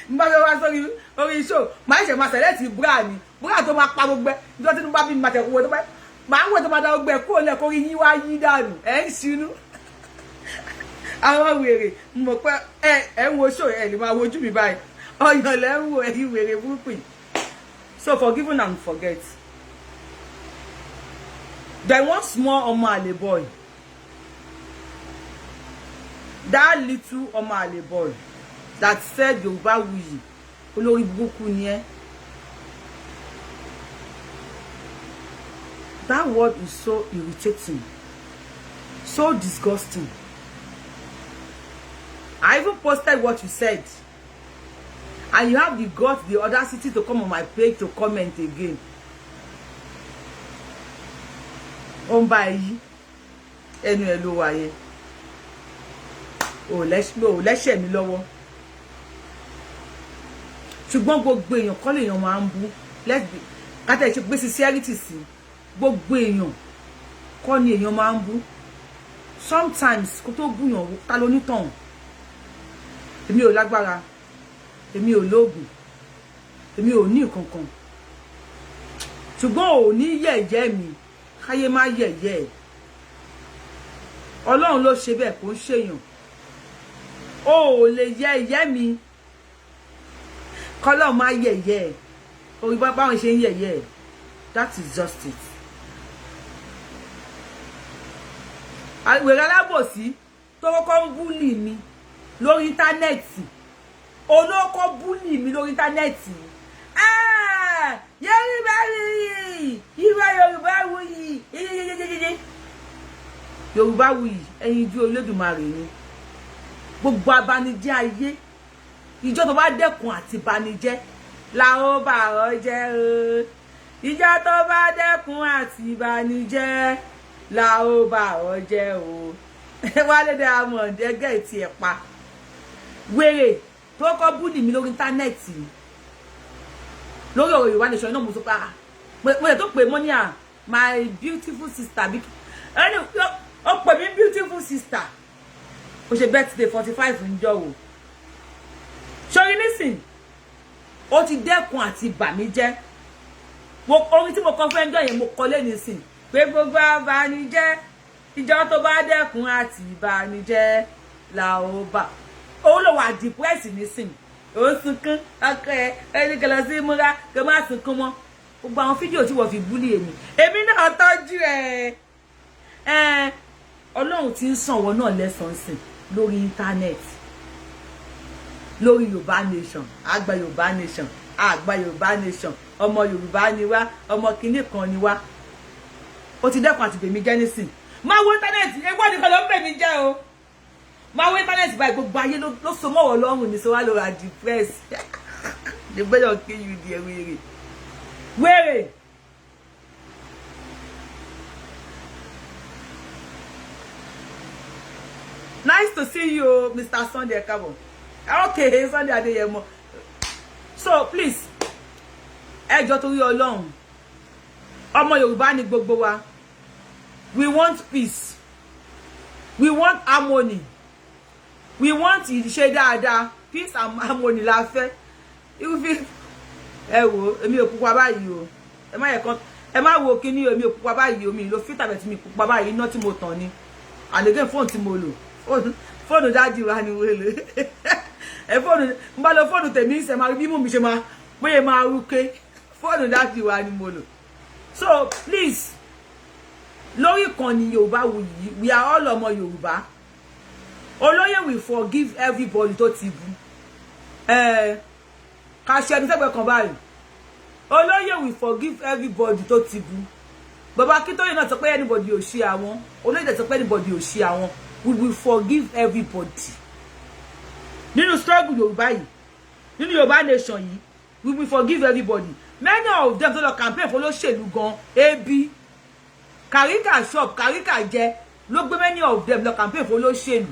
n bá fẹ́ wá sórí orí iṣó máa ṣe máa sẹ̀lẹ́tì búrà ni búrà tó máa pa gbogbo ẹ nítorí tí mo bá bí màtẹ̀ kó tó máa ń wò tó máa da gbogbo ẹ kó lẹ̀ kórí yín wá yí dànù ẹ̀ ń ṣinú àwọn wèrè mo pé ẹ ń wo ṣó ẹ lè máa wojú mi báyìí ọyàn lẹ́ ń wo ẹ̀yìn wèrè burúkú so forgive and forget. There was small Omo Ale boy. That little Omo Ale boy that said Yorubawuyi olórí burúkú ni ẹ́. That word is so irritating, so disgusting. I even posted what you said. And you have the guts, the audacity to come on my page to comment again. On by yìí ẹnu ẹ ló wáyé o lẹ́ṣẹ̀ mi lọ́wọ́ ṣùgbọ́n gbogbo èèyàn kọ́ lèèyàn máa ń bú kátà ìṣe gbé sincerity sí gbogbo èèyàn kọ́ ni èèyàn máa ń bú sometimes kó tó búyàn ta ló nítàn èmi ò lágbára èmi ò lóògùn èmi ò ní ìkankan ṣùgbọ́n ò ní yẹ̀yẹ́ mi káyé má yẹ̀yẹ́ Ọlọ́run ló ṣe bẹ́ẹ̀ kò ń ṣèyàn o ò lè yẹ mi kọ́lọ́run má yẹ̀yẹ́ orí báwọn ṣe ń yẹ̀yẹ́ that is just it. Àwèrè alábòsí tó kọ́kọ́ ń búlì mi lórí íńtánẹ́ẹ̀tì olóko búlì mi lórí íńtánẹ́ẹ̀tì Yorubawuyi ìwà Yorubawuyi Yorubawuyi ẹ̀yin ju Olódùmarè ni gbogbo abanijẹ́ ayé ìjọ tó bá dẹ́kun àti banijẹ́ la ó bá ọ jẹ́ o ìjọ tó bá dẹ́kun àti banijẹ́ la ó bá ọ jẹ́ o Wálé Diamond ẹgẹ́ ìtì ẹ̀ pa wèrè tó kọ́ búlì mi lórí íńtánẹ́ẹ̀tì lórí ọ̀rọ̀ Yorùbá nation náà mo sọ pé mo lè tó pè mọ́ ní my beautiful sister bí ẹni ó pè mí beautiful sister ó ṣe birthday 45 ń jọ o sórí nísìn ó ti dẹ́kun àti bà mí jẹ́ orin tí mo kọ fún ẹjọ́ yẹn mo kọ lé nísìn pé gbogbo abanijẹ́ ìjọ tó bá dẹ́kun àti ìbànújẹ́ la ó bá ó lọ wà depressed nísìn ó sunkún ọkọ ẹni kẹlẹ sí múra kẹ má sunkún mọ́ gbogbo àwọn fídíò tí wọ́n fi búlì èmi náà tọ́jú Ọlọ́run ti ń sàn wọ́n náà lẹ́sàn-án sìn lórí íńtánẹ́ẹ̀tì lórí Yorùbá nation àgbà Yorùbá nation àgbà Yorùbá nation ọmọ Yorùbá ni wá ọmọ kinní kan ni wá ó ti dẹ́kun àti bèmí jẹ́ nísìn máa wo íńtánẹ́ẹ̀tì ẹgbọ́n nìkan ló ń bèmí jẹ́ o máa wo íńtánẹ́ẹ̀tì báyìí gbogbo ayé ló so mọ́wọ́ lọ́rùn ní sọ́wọ́ lóra depress they better kill you there wèrè. Nice to see you, Mr. Sunday Kabo. Okay, Sunday Adeyemo. So please, ẹ jọ̀ọ́ torí Ọlọ́run. Ọmọ Yorùbá ni gbogbo wa. We want peace. We want harmony. We want ìṣe dáadáa. Peace and harmony la fẹ́. Ẹ wò, èmi ò pupa báyìí o. Ẹ má wo kíní èmi ò pupa báyìí o, mi lò filter bet mi pupa báyìí iná tí mo tàn ni. And again phone tí mo lò. Phone daddy wa ni wo lò. Ẹ phone nba lo phone tèmi ṣe máa bí mú mi ṣe máa bóyá máa ruke. Phone daddy wa ni mo lò. So please, lórí ìkànnì Yorubawuyi, we are all ọmọ Yorùbá. Olóyè will forgive everybody tó ti bú. Ká ṣe ẹni sẹ́gbẹ̀ẹ́ kan báyìí. Olóyè will forgive everybody tó ti bú. Bàbá Akíntóyè náà sọ pé anybody ò ṣe àwọn. Olóyè sọ pé anybody ò ṣe àwọn. We will forgive everybody. Nínú struggle Yorùbá yìí, nínú Yorùbá nation yìí, we will forgive everybody. Many of them tó lọ campaign for olóṣèlú gan, ebi, kàríkà shop, kàríkà jẹ, ló gbé many of them lọ campaign for olóṣèlú.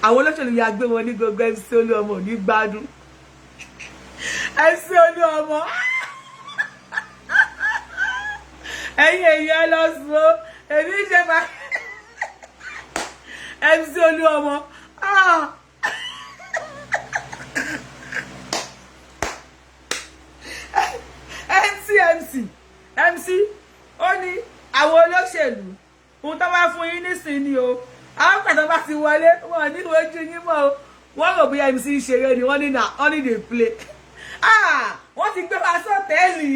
Àwọn olóṣèlú ya gbé wọn ní gbogbo MC Olúọmọ ní gbádùn. MC Olúọmọ. Ẹ̀yin èèyàn lọ sùn o, èmi ṣe máa MC Olúọmọ. MC ó ní àwọn olóṣèlú ohun tó bá fún yín nísìnyí o àwọn kan tó bá ti wọlé wọn ní ojú yín mọ́ o wọ́n rò bí MC ṣeré ni wọ́n ní na only dey play wọ́n ti gbé wa sọ́tẹ́ẹ̀lì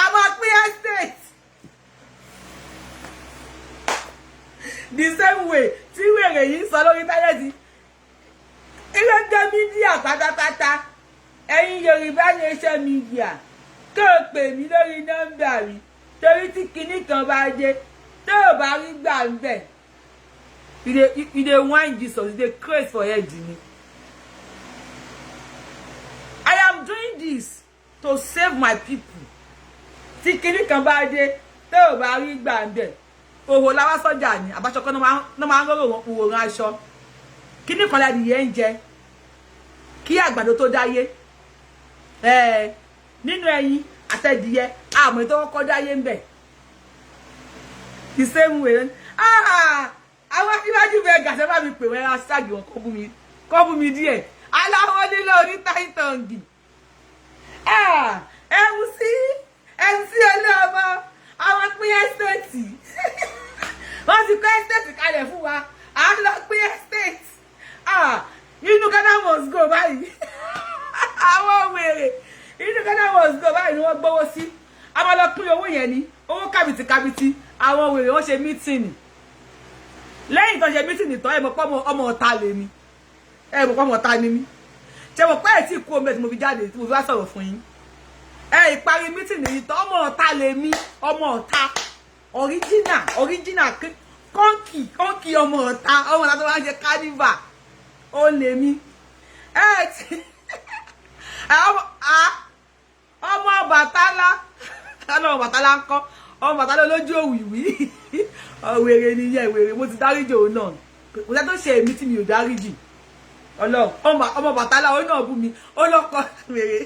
àwọn pín estate the same way tí wèrè yìí sọ lórí táyẹ̀tì ilé jẹ́ mídíà pátápátá ẹ̀yin Yorùbá nation media kó o pè mí lórí nọ́mbà mi torí tí kinní kan bá dé tó o bá rí gbà ń bẹ̀ you dey whine Jesus, you dey craze for head ni. I am doing this to save my people. Tí kinní kan bá dé tó o bá rí gbà ń bẹ̀ òwò láwá sọ́jà ni àbáṣọkọ́ náà máa ń rọrùn òwòrán aṣọ kinní kan láti yẹn ń jẹ kí àgbàdo tó dáyé nínú ẹyin àtẹdìyẹ àmọ́ tó kọ́kọ́ dáyé ń bẹ̀ the same way àwọn akíwájú bẹ gàṣẹ bá mi pè wọ́n hashtag wọn kọ́ bú mi díẹ̀ aláwọ̀ nílò oní táìtọ̀ǹgì MC MC Olúọmọ àwọn pín estate wọ́n ti kọ́ estate kalẹ̀ fún wa à ń lọ pín estate inú Ghana must go báyìí àwọn wèrè inú Ghana must go báyìí ni wọ́n gbowó sí a máa lọ pín owó yẹn ni owó kàbìtì àwọn wèrè wọ́n ṣe mítìnì lẹ́yìn tó ṣe mítìnì tán ẹ mọ̀ pé ọmọ ọ̀tá lèmi ẹ mọ̀ pé ọmọ ọ̀tá ni mí ṣe mọ̀ pé ẹ̀ tí kú omi ẹ̀ tí mo fi jáde tí mo fi wá sọ̀rọ̀ fún yín ìparí mítìnì yìí tán ọmọ ọ̀tá lèmi ọmọ ọ̀tá original kọ́ńkì ọmọ ọ̀tá tó máa ń ṣe carnival ó lèmi ọmọ Bàtálá ọmọ Bàtálá ń kọ́ ọmọ Bàtálá lójú òwìwí wèrè nìyẹn wèrè mo ti dáríjì òun náà kò sẹ́ tó ṣe èmi tí mi ò dáríjì ọlọ́run ọmọ Bàtálá ó náà bú mi ó lọ́kọ wèrè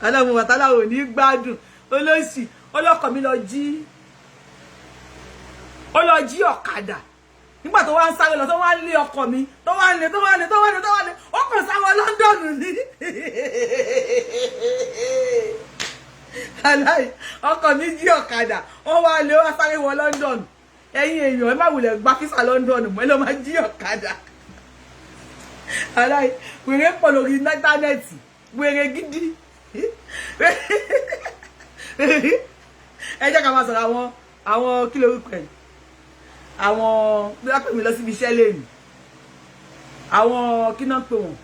ọlọ́run Bàtálá ò ní gbádùn olóṣì ọlọ́kọ mi lọ jí ọ̀kadà nígbà tó wá ń sáré lọ tó wá ń lé ọkọ mi tó wá ń lé ó kàn sáwọ London ní aláì ọkọ mi jí ọ̀kadà ó wá lé wá sáré wọ London ẹ̀yin èèyàn ẹ má wulẹ̀ gba físà London mọ́ ẹ lọ máa jí ọ̀kadà aláì wèrè pọ̀ lórí íńtánẹ́ẹ̀tì wèrè gidi ẹ jẹ́ ká máa sọ̀rọ̀ àwọn kí lórúkọ ẹ̀ àwọn bí wọ́n pè mí lọ síbi iṣẹ́ lẹ́nu àwọn kí náà pè wọ́n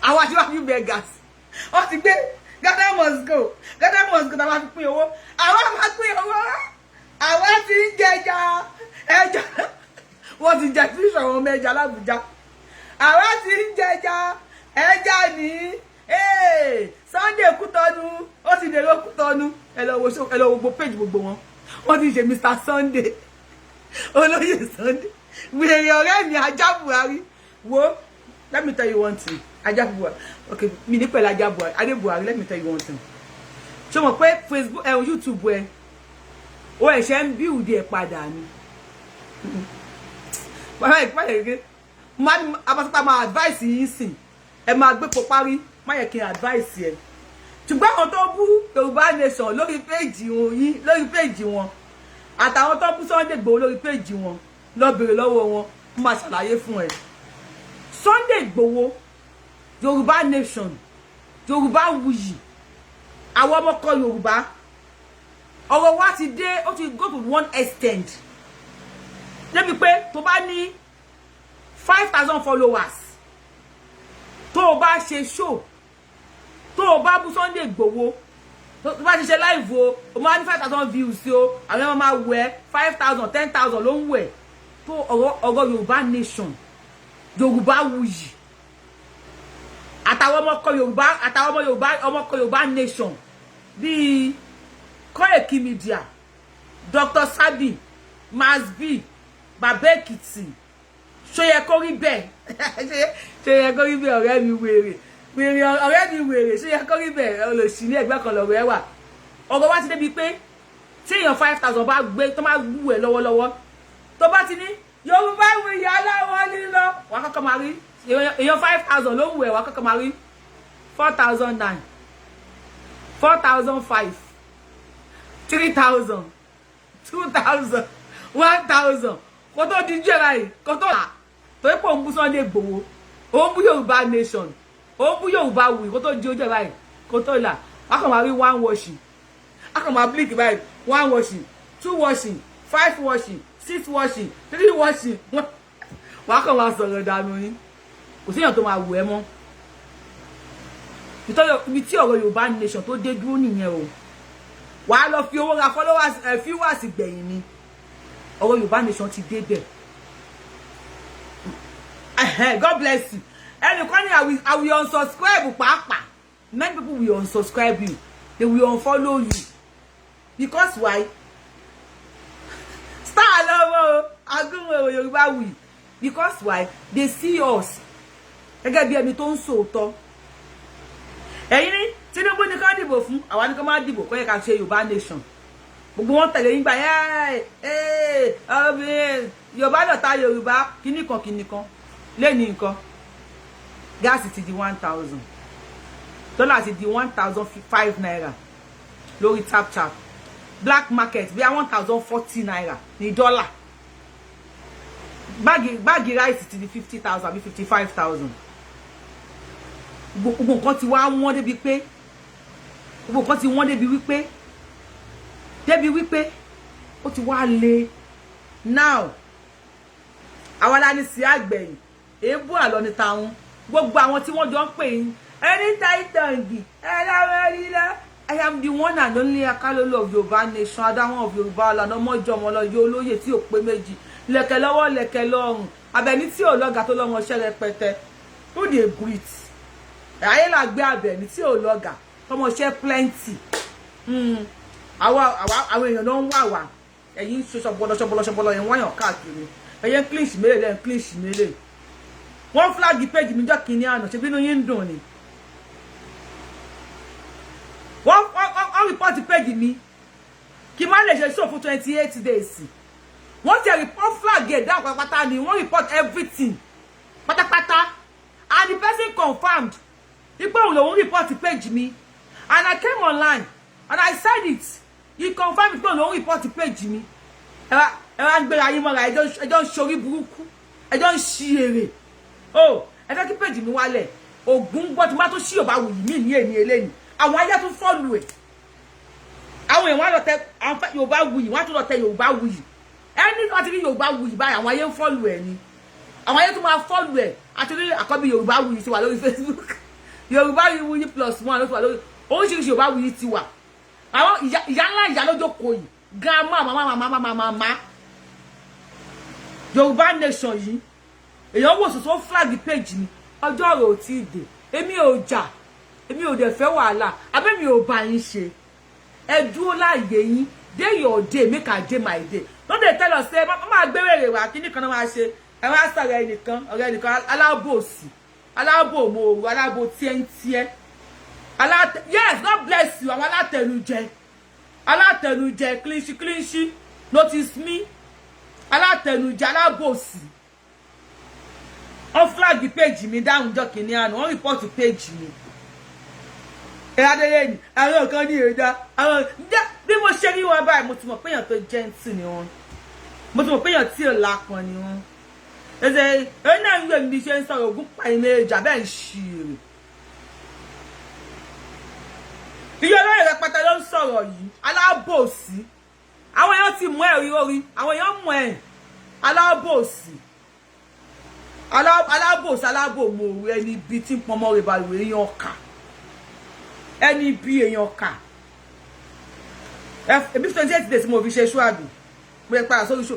àwọn aṣíwájú beggars wọ́n ti gbé Ghana must go tá a máa fi pín owó àwọn máa pín owó àwọn ti ń jẹja ẹja wọ́n ti jẹ fíṣọ̀ àwọn ọmọ ẹja l'Ábùjá àwọn ti ń jẹja ẹja ní Sunday Kútọ́nù ó ti dèrò Kútọ́nù ẹ lọ wo gbogbo page gbogbo wọ́n ti ṣe Mr. Sunday olóyè Sunday wèrè ọ̀rẹ́ mi ajá Buhari wo let me tell you one thing ajá Buhari okay mi ní pẹ̀lú ajá Buhari adé Buhari let me tell you one thing ṣé mo pé Facebook YouTube ó ẹ̀ṣẹ̀ ń build ẹ̀ padà ni abasata máa advice yín sìn ẹ máa gbé pọ̀ parí má yẹ kí n advice ẹ ṣùgbọ́n àwọn tó bú Yorùbá Nation lórí péjì wọn àtàwọn tó bú Sunday Igboho lórí péjì wọn lọ bèrè lọ́wọ́ wọn máa ṣàlàyé fún ẹ Sunday Igboho Yorùbá Nation Yorubawuyi àwọn ọmọkọ Yorùbá ọ̀rọ̀ wa ti dé ó ti go to one extent débi pé tó bá ní 5,000 followers tó o bá ṣe show tó o bá bú Sunday Igboho tó bá ti ṣe live o máa ní 5,000 views o àwọn ọmọ máa wẹ̀ 5,000 10,000 ló ń wẹ̀ tó ọ̀rọ̀ Yorùbá Nation Yorubawuyi àtàwọn ọmọkọ Yorùbá Nation bíi Koiki Media Dr. Sabi Masbi Babekiti ṣóyẹ kó rí bẹ́ẹ̀ ṣóyẹ kó rí bẹ́ẹ̀ ọ̀rẹ́ mi wèrè ṣóyẹ kó rí bẹ́ẹ̀ olóṣì ní ẹgbẹ́ kan lọ́rọ̀ ẹ wà ọ̀rọ̀ wá ti débi pé tí èèyàn 5,000 bá gbé tó máa wù ẹ lọ́wọ́lọ́wọ́ tó bá ti ní Yorubawuyi aláwọ̀ lílọ wà kọ́kọ́ máa rí èèyàn 5,000 ló wù ẹ wà kọ́kọ́ máa rí 4,009 4,005 3,000 2,000 1,000 kó tó di jẹ́ báyìí kó tó là tó yẹ pé òun bú Sunday Igboho òun bú Yorùbá Nation òun bú Yorubawuyi kó tó di ojú ẹ̀ báyìí kó tó là wá kàn máa rí 1 washing wá kàn máa blink báyìí 1 washing 2 washing 5 washing 6 washing 3 washing wá kàn máa sọ̀rọ̀ dànù yín kò síyàn tó máa wù ẹ́ mọ́ ibi tí ọ̀rọ̀ Yorùbá Nation tó dé dúró nìyẹn o wàá lọ fi owó ra followers viewers gbẹ̀yìn ni ọ̀rọ̀ Yorùbá Nation ti dé bẹ̀ God bless you ẹnìkan ní I will unsubscribe pàápàá many people will unsubscribe you they will unfollow you because why star lọ́wọ́ agúnwò Yorubawuyi because why they see us gẹ́gẹ́ bí ẹni tó ń sòótọ́ ẹ̀yin ní Tinubu ní ká dìbò fún àwa ní ká má dìbò kó yẹ ká ṣe Yorùbá Nation gbogbo wọn tẹ̀lé yín gbà Yorùbá náà ta Yorùbá kíníkan lẹ́ni nǹkan gáàsì ti di 1,000 dọ́là ti di 1,005 naira lórí tap tap black market bí 1040 naira ní dollar báàgì rice ti di 50,000 àbí 55,000 gbogbo nǹkan ti wá wọ́n débi pé gbogbo nǹkan ti wọ́n débi wípé ó ti wá le now àwa la ní sí àgbẹ̀yìn èébú àlọ́ ní tàwọn gbogbo àwọn tí wọ́n jọ ń pè yín ẹni táìtàǹgì ẹlẹ́rìílá I am the one and only Akalolo of Yoruba nation, Adáwọn of Yoruba land, ọmọjọmọ lọ yọ olóyè tí ò pé méjì, lẹ̀kẹ̀ lọ́wọ́ lẹ̀kẹ̀ lọ́rùn, Àbẹ̀ní tí ò lọ́gà tó lọ́mọ ṣẹ́ rẹpẹtẹ. Who dey breathe? Ayé la gbé Àbẹ̀ní tí ò lọ́gà, tọmọ ṣẹ́ plenty. Àwọn èèyàn ló ń wà wá. Ẹ̀yin ṣe ṣọbọlọ yẹn wáyàn káàkiri. Ẹ̀yin clinch mele lẹ́yìn clinch mele. Wọ́n flag page mi jọ́ kìíní àná, ṣe bínú yín dùn ni. Wọ́n report page mi kí má lè ṣe show fún 28 days. Wọ́n ti report flag ẹ̀ down pátápátá ni wọ́n report everything pátápátá and the person confirmed ipe òun lòun report page mi and I came online and I said it. He confirmed ipe òun lòun report page mi. Ẹ wá ń gbéra yín mọ́ra ẹjọ́ ń ṣorí burúkú ẹjọ́ ń ṣí èrè. Oh ẹ fẹ́ kí page mi wálẹ̀ ògún gbọ́ tí má tó ṣí Yorubawuyi mí ní èmi eléyìí. Àwọn ayé tún follow ẹ̀. Àwọn èèyàn wá lọ tẹ Yorubawuyi wọ́n tún lọ tẹ Yorubawuyi. Ẹni tó ti rí Yorubawuyi báyìí àwọn ayé ń follow ẹ̀ ni. Àwọn ayé tún máa follow ẹ̀ àti rí àkọ́bí Yorubawuyi ti wà lórí Facebook. Yorubawuyi +1 ló ti wà lórí oríṣiríṣi Yorubawuyi ti wà. Àwọn ìyá ńlá ìyá lójókòó yìí grandma mama Yorùbá nation yìí èèyàn wò sọ̀sọ̀ flag page mi ọjọ́ rẹ̀ ò tí ì dé èmi ò jà èmi ò dẹ̀ fẹ́ wàhálà abẹ́ mi ò bá yín ṣe ẹ dúró láàyè yín day your day make I day my day no dey tell us say máa gbé wèrè wá kíní kan náà máa ṣe ẹ wá sọ̀rọ̀ ọ̀rẹ́ ẹnìkan alábòsí alábòmòrò alábò tiẹ́ntiẹ́ yes God bless you àwọn alátẹnujẹ clinch notice me alátẹnujẹ alábòsí on flag page mi down jọ kìíní àná on report page mi adele ni àwọn kan ní èdà àwọn bí mo ṣe rí wọn báyìí mo ti mọ̀ pé èèyàn tó gentle ni wọ́n mo ti mọ̀ pé èèyàn tí ò lápọn ni wọ́n ẹsẹ̀ ẹ̀yìn náà ń gbé mi ṣe ń sọ̀rọ̀ ogún pa ilé ìjà bẹ́ẹ̀ ń ṣìírì iye olóyè rẹpẹtẹ ló ń sọ̀rọ̀ yìí alábòsí àwọn èèyàn ti mú ẹ̀rí orí àwọn èèyàn mú ẹ̀ alábòsí alábòmòrò ẹni bí tí ń pọnmọ́ rẹ̀ balùwẹ̀ èèyàn kà ẹni bí èèyàn kà ẹbí 28 days mo fi ṣe ṣúàbì mo yẹ padà sórí ṣó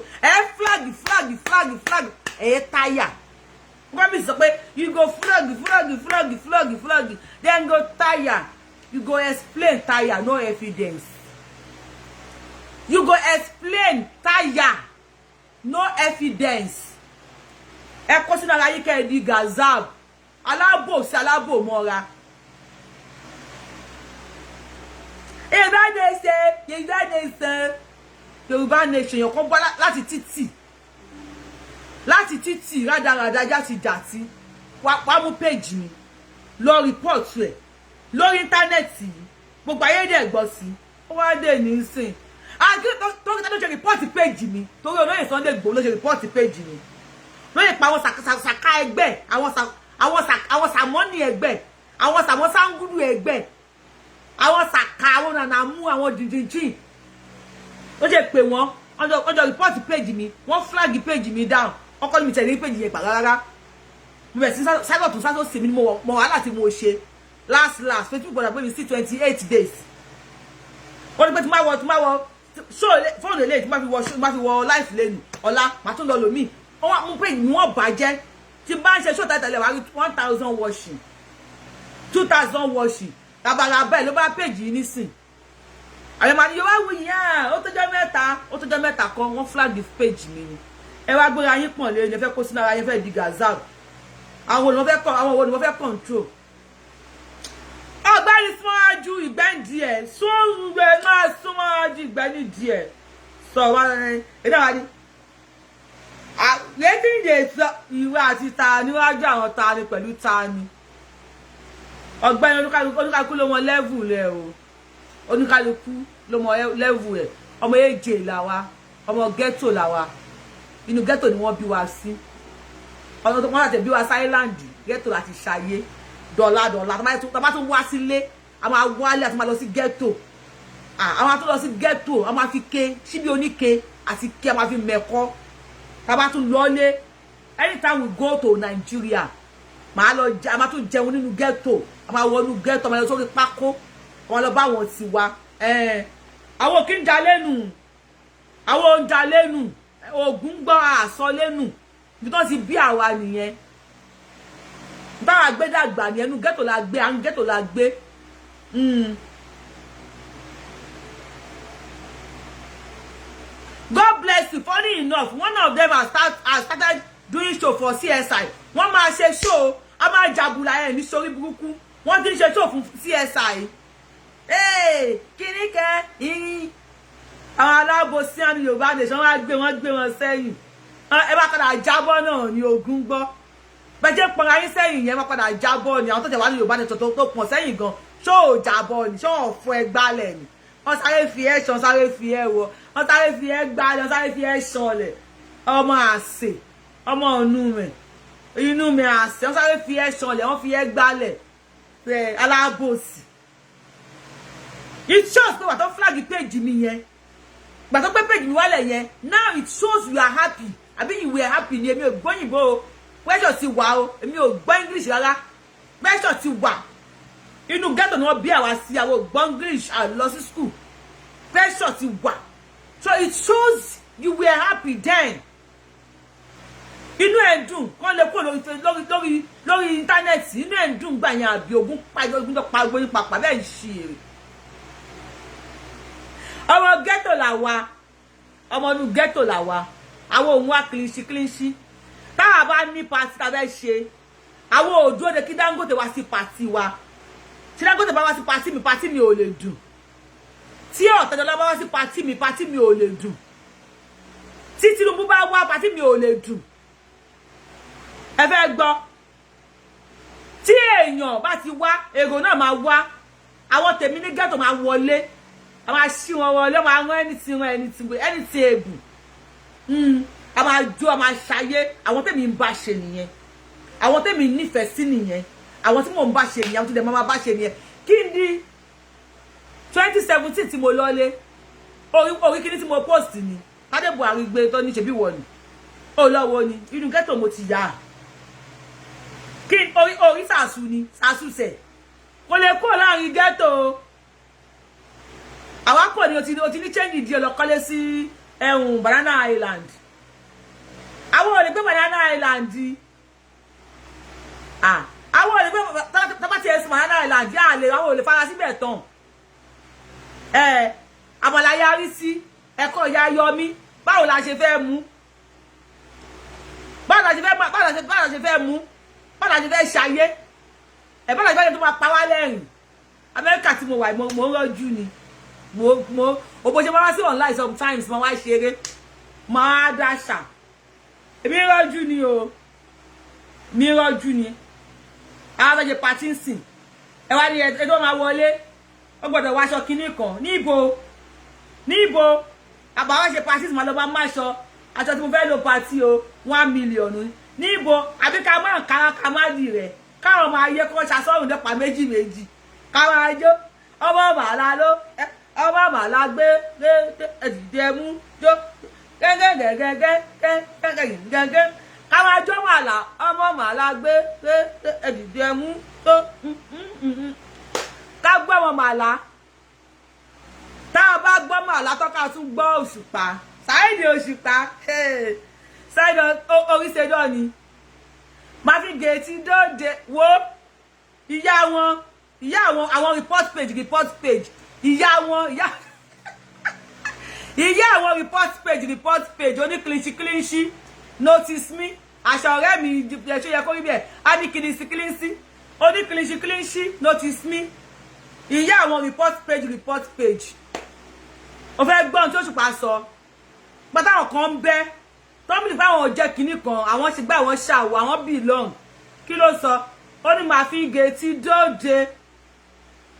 flag ẹ táyà wọ́n mi sọ pé you go flag then go tire you go explain tire no evidence you go explain tire no evidence ẹ kó sínú ara yín kẹ́ ẹ di gazab alábòsí alábòmọ́ra. Yorùbá nation yàn kan bọ́ láti títì rádaràdá játidàtí wá mú page mi lọ report ẹ̀ lórí íńtánẹ́ẹ̀tì yìí gbogbo ayé dẹ̀ gbọ́ sí ó wá dé ní sìn àti tó ṣe report page mi torí olóyè Sunday Igboho ló ṣe report page mi lóyè pa àwọn sàkà ẹgbẹ́ àwọn sàmọ́nì ẹgbẹ́ àwọn sàmọ́sángúdù ẹgbẹ́ àwọn sàkà àwọn nànàmú àwọn dìdìjì ó jẹ́ pé wọ́n ọjọ́ report page mi wọ́n flag page mi down ọkọ mi tẹ̀lé page yẹn pàrọ̀ rárá mo bẹ̀ sí sáyọ̀ tó sáyọ̀ sí mi ní mo wàhálà tí mo ṣe last Facebook gbọ́dọ̀ pé mi sí 28 days ó ní pé tí máa wọ show fóònù eléyìí tí máa fi wọ life lẹ́nu ọ̀la màá tún lọ lòmíì wọ́n mú pé ní wọ́n bàjẹ́ tí bá ń ṣe show tẹ́tẹ̀lẹ̀ wá rí 1000 washing 2000 washing tàbàrà bẹ́ẹ̀ ló bá page yìí nísìn àwọn ọmọ àníyàn wá wù yín ó tọ́jọ́ mẹ́ta kan wọ́n flag the page mi ni ẹ wá gbéra yín pọ̀n lé ẹ fẹ́ kó sínú ara yín fẹ́ di gazab àwọn olùwọ́n fẹ́ control ọgbẹ́ni súnmọ́jú ìgbẹ́ǹdì ẹ̀ sóòrùn máa súnmọ́jú ìgbẹ́ǹdì ẹ̀ sọ̀rọ̀ ẹ̀ náà wá ní létí ìdè sọ ìwé àti ta níwájú àwọn ta ni pẹ̀lú ta ni ọgbẹ́ni olúkálukú ló mọ level lẹ̀ o oníkálukú ló mọ level ẹ̀ ọmọ AJ la wa ọmọ ghetto la wa inú ghetto ni wọ́n bí wa sí ọ̀nà tó wọ́n láti bí wa sí island ghetto láti ṣayé dọ́là tá bá tún wá sílé a máa wálé àti máa lọ sí ghetto a máa tún lọ sí ghetto a máa fi ké síbi oníke àti ké a máa fi mẹ́kọ́ tá bá tún lọ́lé anytime we go to Nigeria màá lọ jẹ a máa tún jẹun nínú ghetto a máa wọnú ghetto a máa lọ sórí pákó a máa lọ bá wọn ti wa àwọn kí ń da lẹ́nu àwọn ń da lẹ́nu ogun gbọ́ àsọ lẹ́nu bí tó ti bí àwa nìyẹn báwa gbé dàgbà ní ẹnu ghetto la gbé àwọn ghetto la gbé God bless you. Funny enough, one of them has started doing show for CSI. Wọ́n máa ṣe show a máa jabula ẹ̀ ní sórí burúkú wọ́n ti ń ṣe show fún CSI kíní kẹ́ ìrìn àwọn alábòsí àni Yorùbá nation wọ́n gbé wọn sẹ́yìn ẹ bá padà jábọ́ náà ní ogun gbọ́ bẹ́jẹ́ pọnra yín sẹ́yìn yẹn wọ́n padà jábọ́ ni àwọn tó jẹ́ wá ní Yorùbá nation tó pọ̀ sẹ́yìn gan ṣó jábọ́ ni ṣó ọ̀fọ́ ẹ gbálẹ̀ ni wọ́n sáré fi ẹ́ ṣan sáré fi ẹ́ wọ wọ́n sáré fi ẹ́ gbálẹ̀ wọ́n sáré fi ẹ́ ṣanlẹ̀ ọmọ àsè ọmọ ọ̀nù rẹ̀ inú mi àsè wọ́n sáré fi ẹ́ ṣanlẹ̀ wọ́n fi ẹ́ gbálẹ̀ alábòsí. It shows pé wà tó flag page mi yẹn gbà tó pé page mi wálẹ̀ yẹn now it shows you are happy àbí you were happy ni èmi ò gbọ́ òyìnbó o pressure ti wà o èmi ò gbọ́ English rárá pressure ti wà inú ghetto ni wọ́n bí àwa sí àwọn gbọ́ English lọ sí school pressure ti wà so it shows you were happy then inú ẹ̀ dùn kán lè kó lórí íńtánẹ́ẹ̀tì inú ẹ̀ dùn gbà yẹn àbí ogun tó pa gbóyún papà bẹ́ẹ̀ ń ṣe èrè ọmọ ghetto là wa ọmọ inú ghetto là wa àwọn òun wá kílíṣí táwa bá ní pàtí tá fẹ́ ṣe àwọn òdúró de kí Dangote wá sí pàtí wa tí Dangote bá wá sí pàtí mi ò lè dùn tí Ọ̀tẹ́dọ́lá bá wá sí pàtí mi ò lè dùn tí Tinubu bá wá pàtí mi ò lè dùn ẹ fẹ́ gbọ́ tí èèyàn bá ti wá èrò náà máa wá àwọn tèmi ní ghetto máa wọlé a máa ṣí wọn wọlé máa rán ẹni tí egbù a máa jó a máa ṣayé àwọn tèmi ń bá ṣe nìyẹn àwọn tèmi nífẹ̀ẹ́ sí nìyẹn àwọn tí mò ń bá ṣe nìyẹn àwọn tí dẹ̀ máa bá ṣe nìyẹn kí ni 2017 tí mo lọ́lé orí kíní tí mo post ni Tádé Buhari gbé tó ní ṣe bí wọ̀ ni ó lọ́wọ́ ni inú ghetto mo ti yá kí orí sàásù ni sàásù sẹ̀ kò lè kó láàrin ghetto àwa pọ̀ ni o ti ní change ìdí ọlọ́kọ́lé sí Banana Island àwọn ò lè gbé Banana Island àwọn ò lè gbé tọ́pá ti ẹ̀sùn Banana Island àwọn ò lè fara síbẹ̀ tán àmàlà yarí sí ẹ̀kọ́ ìyá yọmí báwo la ṣe fẹ́ mú báwo la ṣe fẹ́ mú báwo la ṣe fẹ́ ṣayé báwo la ṣe fẹ́ tó máa pa wá lẹ́rìn Amẹ́ríkà tí mo wà mo ń rọ́jú ni mo bó ṣe máa wá sí online sometimes máa wá ṣeré máa dáṣà èmi rọ́jú ni o mi rọ́jú ni àwọn ọ̀dọ́ ṣe pàtí ń sìn ẹ wá ní ẹ tó máa wọlé ó gbọ́dọ̀ wáṣọ kinní kan níbo àbáwá ṣe pàtí máa lọ bá máṣọ aṣọ tí mo fẹ́ lò pàtí o 1 million níbo àbí ká máa kára ká má dì rẹ̀ káwọn máa yẹ kó ṣàṣọ́rùn dẹ́pà méjì káwọn ajó ọmọ màlá ló ọmọ màlá gbé ẹ̀dìdẹ́ mú jó gẹ́gẹ́ káwọn ajó màlá ọmọ màlá gbé ẹ̀dìdẹ́ mú tó ká gbọ́ ọmọ màlá tá a bá gbọ́ màlá tó ká tún gbọ́ òṣùpá Saheed òṣùpá Saheed oríṣẹ́jọ́ ni máa fi gèétí dóde wo ìyá wọn àwọn report page ìyá àwọn report page oní kílíṣí notice me aṣọ ọ̀rẹ́ mi ṣe yẹ kó rí bẹ́ẹ̀ á ní kílíṣí oní kílíṣí notice me ìyá àwọn report page ó fẹ́ gbọ́n tí Òṣùpá sọ pátáwọn kan ń bẹ́ tọ́mìlì fáwọn jẹ́ kinní kan àwọn ṣe gbá àwọn ṣàwọ̀ àwọn belong kí ló sọ ó ní máa fi gèétí dóde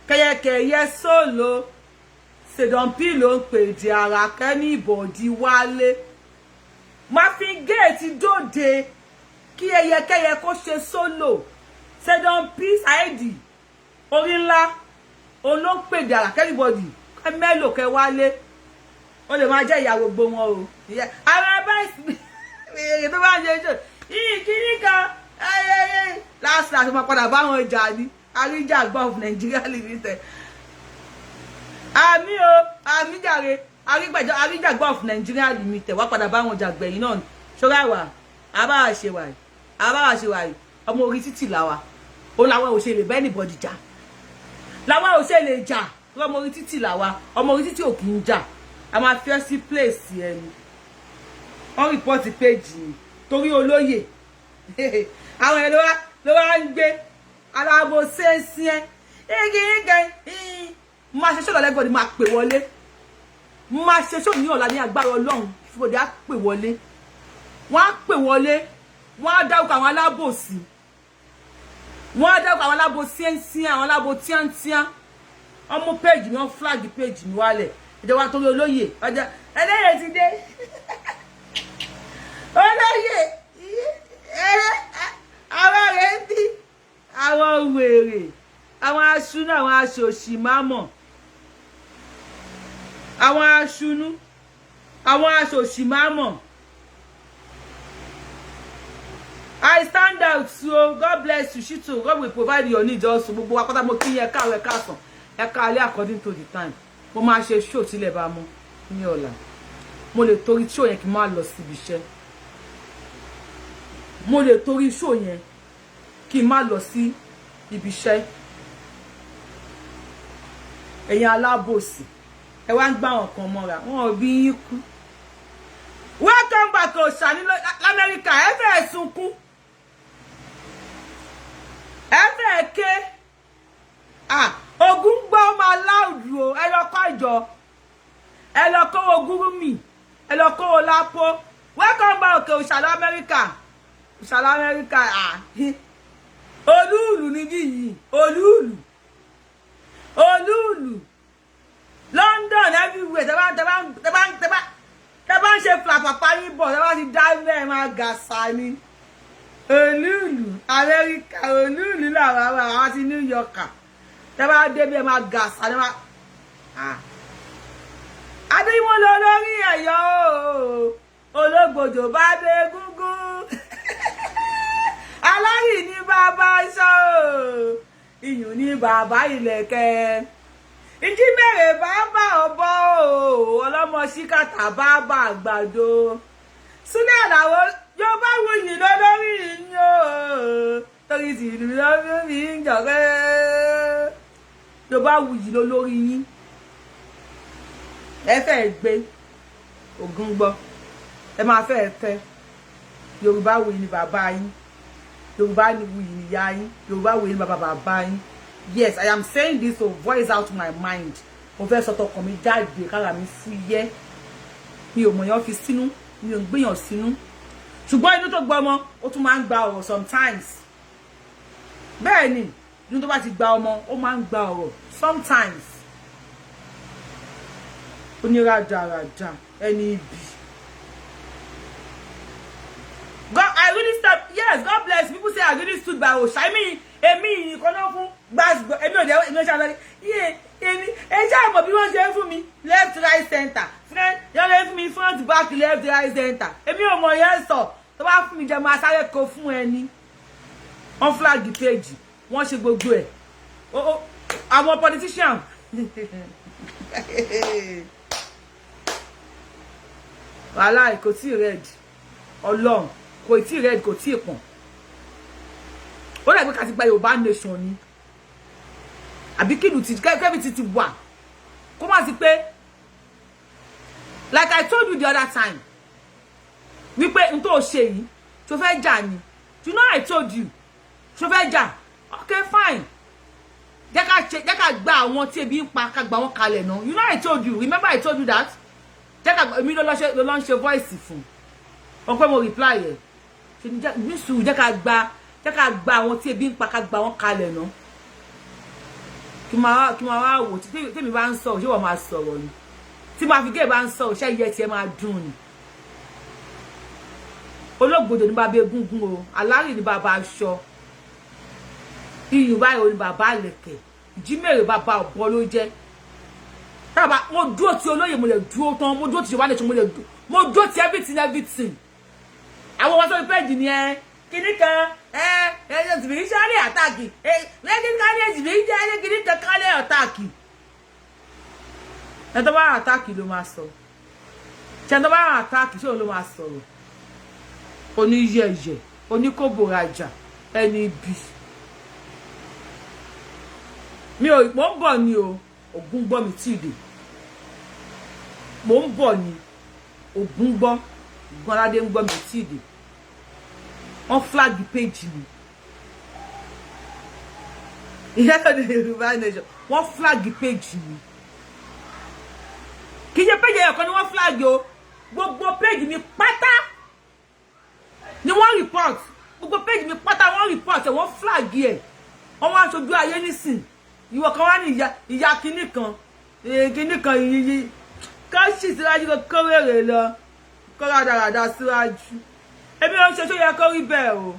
kẹyẹkẹyẹ sóòlò Sedon P ló ń pè di ara kẹ́ni ìbọ̀dí wálé. Marvin Gaye ti dóde kí ẹyẹkẹ́yẹ kó ṣe solo. Sedon P Saidi orí ńlá òun ló ń pè di ara kẹ́ni ìbọ̀dí kẹ́ mélòó kẹ́ wálé. Ó lè máa jẹ́ ìyàwó gbogbo wọn o. Ara báyìí èyí tó bá ń ṣe jò yìí kíní kan last máa padà bá wọn jà ní àríjà gbọ́ of Nigeria limited. Àmì o àmì jàre àríjà gbọ́ of Nigeria limited wá padà bá wọn jà gbẹ̀yìn náà ṣọ́ra wà àbáwá ṣe wà yìí ọmọ orí títì làwà ó làwọn ò ṣe lè bẹ́ẹ̀ nìbọ̀dì jà làwọn ò ṣe lè jà ọmọ orí títì làwà ọmọ orí títì ò kì í jà a máa fi ọ́ sí place ẹni wọ́n rìpọ́tì péjì torí olóyè àwọn ẹ̀ ló wá ń gbé alábòsí ẹ̀ máa ṣe ṣọ́ọ̀lá lẹ́gbọ̀dì máa pè wọlé máa ṣe ṣọ́ọ̀ ní ọ̀la ní agbára ọlọ́run fúnbọ̀dì á pè wọlé wọ́n á pè wọlé wọ́n á dárúkọ àwọn alábòsí àwọn alábòsí àwọn alábòsí ọmọ péjì ni wọ́n flag péjì ní wálẹ̀ ìjọba torí olóyè ọjà ẹlẹ́yẹ ti dé olóyè àwọn rẹ̀ ń bí àwọn wèrè àwọn aṣúnú àwọn aṣòṣì mámọ̀ àwọn aṣúnú àwọn aṣòṣì mámọ̀ I stand out so God bless you Shito God will provide your needs also gbogbo wa pátá mo kí yẹn káwé kásán ẹ káalẹ́ according to the time mo máa ṣe show tílẹ̀ bá mọ́ ní ọ̀la mo lè torí show yẹn kí n má lọ síbi iṣẹ́ mo lè torí show yẹn kí n má lọ sí ibi iṣẹ́ ẹ̀yin alábòsí ẹ wá ń gbá wọn kan mọ́ra wọn ò bí yín kú welcome back to Shani l'Amẹ́ríkà ẹ fẹ́ sunkún ẹ fẹ́ ké ogun gbọ́ máa láùdù o ẹ lọ kọ́ ìjọ ẹ lọ kówó gúrúmì ẹ lọ kówó lápò welcome back to Shani l'Amẹ́ríkà olúùlù níbí yìí olúùlù London everywhere tẹ́ bá ń ṣe flapapa yín bọ̀ tẹ́ bá ti dá ilé máa gàṣà ni olúùlù Amẹ́ríkà olúùlù làwọn àwọn ti New York tẹ́ bá débi ẹ máa gàṣà ni máa adéwọ́n lọ lórí ẹ̀yọ́ ológbòjò bá dé gúngún alárì ní bàbá sọ iyùn ní bàbá ìlẹ̀kẹ̀ ìjímèrè bàbá ọ̀bọ ọlọ́mọ síkàtà bàbá àgbàdo sílẹ̀ làwọn Yorubawuyi lọ lórí yín o torí sì ìlú lọ́wọ́ mi ń jọ̀rẹ́ Yorubawuyi lọ lórí yín ẹ fẹ́ gbé ògùn gbọ́ ẹ máa fẹ́ Yorubawuyi ni bàbá yín Yorubawuyi ni ìyá yín Yorubawuyi ni bàbá yín. Yes, I am saying this to voice out my mind. Mo fẹ́ sọ tọkàn mi jáde kára mi fúyẹ́. Mi ò mọ̀yàn fi sínú, mi ò gbéyàn sínú. Ṣùgbọ́n inú tó gbọ́ ọmọ, ó tún máa ń gba ọ̀rọ̀ sometimes. Bẹ́ẹ̀ ni, inú tó bá ti gba ọmọ, ó máa ń gba ọ̀rọ̀ sometimes. Oníràdàràdà ẹni ibi. God, I really stop. Yes, God bless. People say I really stood by Osha. I mean, èmi ìkọ́nà fún gbàgbọ́ èmi ò jẹ́ èmi ò ṣàlàyé yé èmi ẹ ṣáà mọ̀ bí wọ́n ṣe ń fún mi left right center friend yọ́n lè fún mi front back left right center èmi ò mọ̀ yẹn sọ tó bá fún mi jẹ́ máa sáré kó fún ẹni wọ́n flag page wọ́n ṣe gbogbo ẹ̀ àwọn politician wàhálà kò tí ì red ọlọ́run kò tí ì red kò tí ì pọ̀n ó dàbí ká ti gba Yorùbá nation ni àbí kílù ti kẹ́bí ti wà kó má sí pé like I told you the other time wípé n tó ṣe yìí tó fẹ́ jà ni you know I told you tó fẹ́ jà okay fine jẹ́ ká gba àwọn tí ebi ń pa ká gba wọn kalẹ̀ náà you know I told you remember I told you that jẹ́ ká èmi ló lọ ń ṣe voice fún ọpẹ́ mo reply ẹ̀ ṣe ní nísù jẹ́ ká gba àwọn tí ebi ń pa ká gba wọn kalẹ̀ náà kí máa wá wò tí mi bá ń sọ ṣé wọ́n máa sọ̀rọ̀ ni tí máa fi gé bá ń sọ ṣé iye tí ẹ máa dùn ni olóògbòdò ní bàbá egúngún o alárì ní bàbá aṣọ iyùn báyìí ò ní bàbá àlẹ̀kẹ̀ ìjímèrè bàbá ọ̀bọ ló jẹ́ bàbá mo dúró ti olóyè mo lè dúró tán mo dúró ti ṣe wá lẹ́tọ̀ mo dúró ti everything àwọn wọn sọ pé péjì ni kíní kan spiritual attack lẹ́yìn kan ní spiritual kíní kan kálẹ̀ attack ẹ̀ tó bá attack ló máa sọ ṣe tó bá attack ṣé òun ló máa sọ̀rọ̀ oníyẹ̀yẹ̀ oníkóbòrajà ẹni ibi mo ń bọ̀ ni o Ògún gbọ́ mi tí ìdè mo ń bọ̀ ni Ògún gbọ́ Gbọ́nládé ń gbọ́ mi tí ìdè wọ́n flag page mi ìyẹ́kọ̀ọ́ ní Yorùbá nation wọ́n flag page mi kì í ṣe page ẹ̀kọ́ ni wọ́n flag o gbogbo page mi pátá ni wọ́n report gbogbo page mi pátá wọ́n report ẹ̀ wọ́n flag ẹ̀ wọ́n wá aṣojú ayé nísìn ìwọ kan wá ní ìyá kinní kan yìí ká sì síwájú kó kówèrè lọ kó rádaràda síwájú èmi ò ń ṣe tó yẹ kó rí bẹ́ẹ̀ o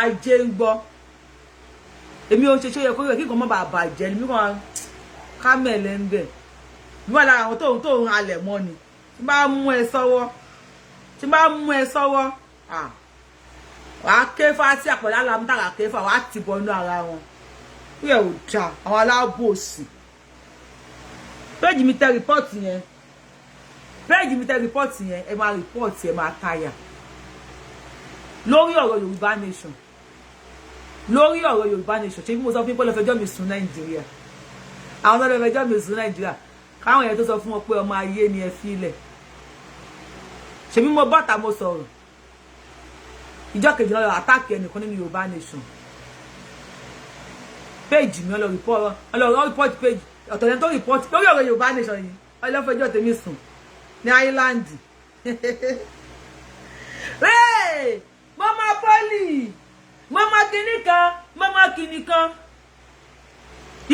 àjẹ ń gbọ́ èmi ò ń ṣe tó yẹ kó rí bẹ́ẹ̀ kí nǹkan má bàa bàjẹ́ ni mi kàn ká mẹ́lẹ̀ ń bẹ̀ bí wọ́n lára àwọn tó ń halẹ̀ mọ́ ni tí bá mú ẹ sọ́wọ́ wàá ké fá tí àpẹẹrẹ alámútàrà ké fá wàá ti bọ inú ara wọn wíyẹ ò dá àwọn alábòsí péjì mi tẹ rìpọ́ọ̀tì yẹn ẹ máa rìpọ́ọ̀tì ẹ máa táyà lórí ọ̀rọ̀ Yorùbá nation ṣé bí mo sọ fún yín pé lọ́fẹ̀ẹ́jọ́ mi sùn Nàìjíríà àwọn lọ́fẹ̀ẹ́jọ́ mi sùn Nàìjíríà káwọn yẹn tó sọ fún wọn pé ọmọ ayé ni ẹ fílẹ̀ ṣe bí mo bọ́ta mo sọ̀rọ̀ ìjọ kejì lọ́rọ̀ àtàkì ẹnìkan nínú Yorùbá nation page mi ọlọ́ report page ọ̀tọ̀ yẹn tó report lórí ọ̀rọ̀ Yorùbá nation yìí ọlọ́fẹ̀ẹ́jọ́ tèmi sùn ní Ireland mama poli mama kìnì kan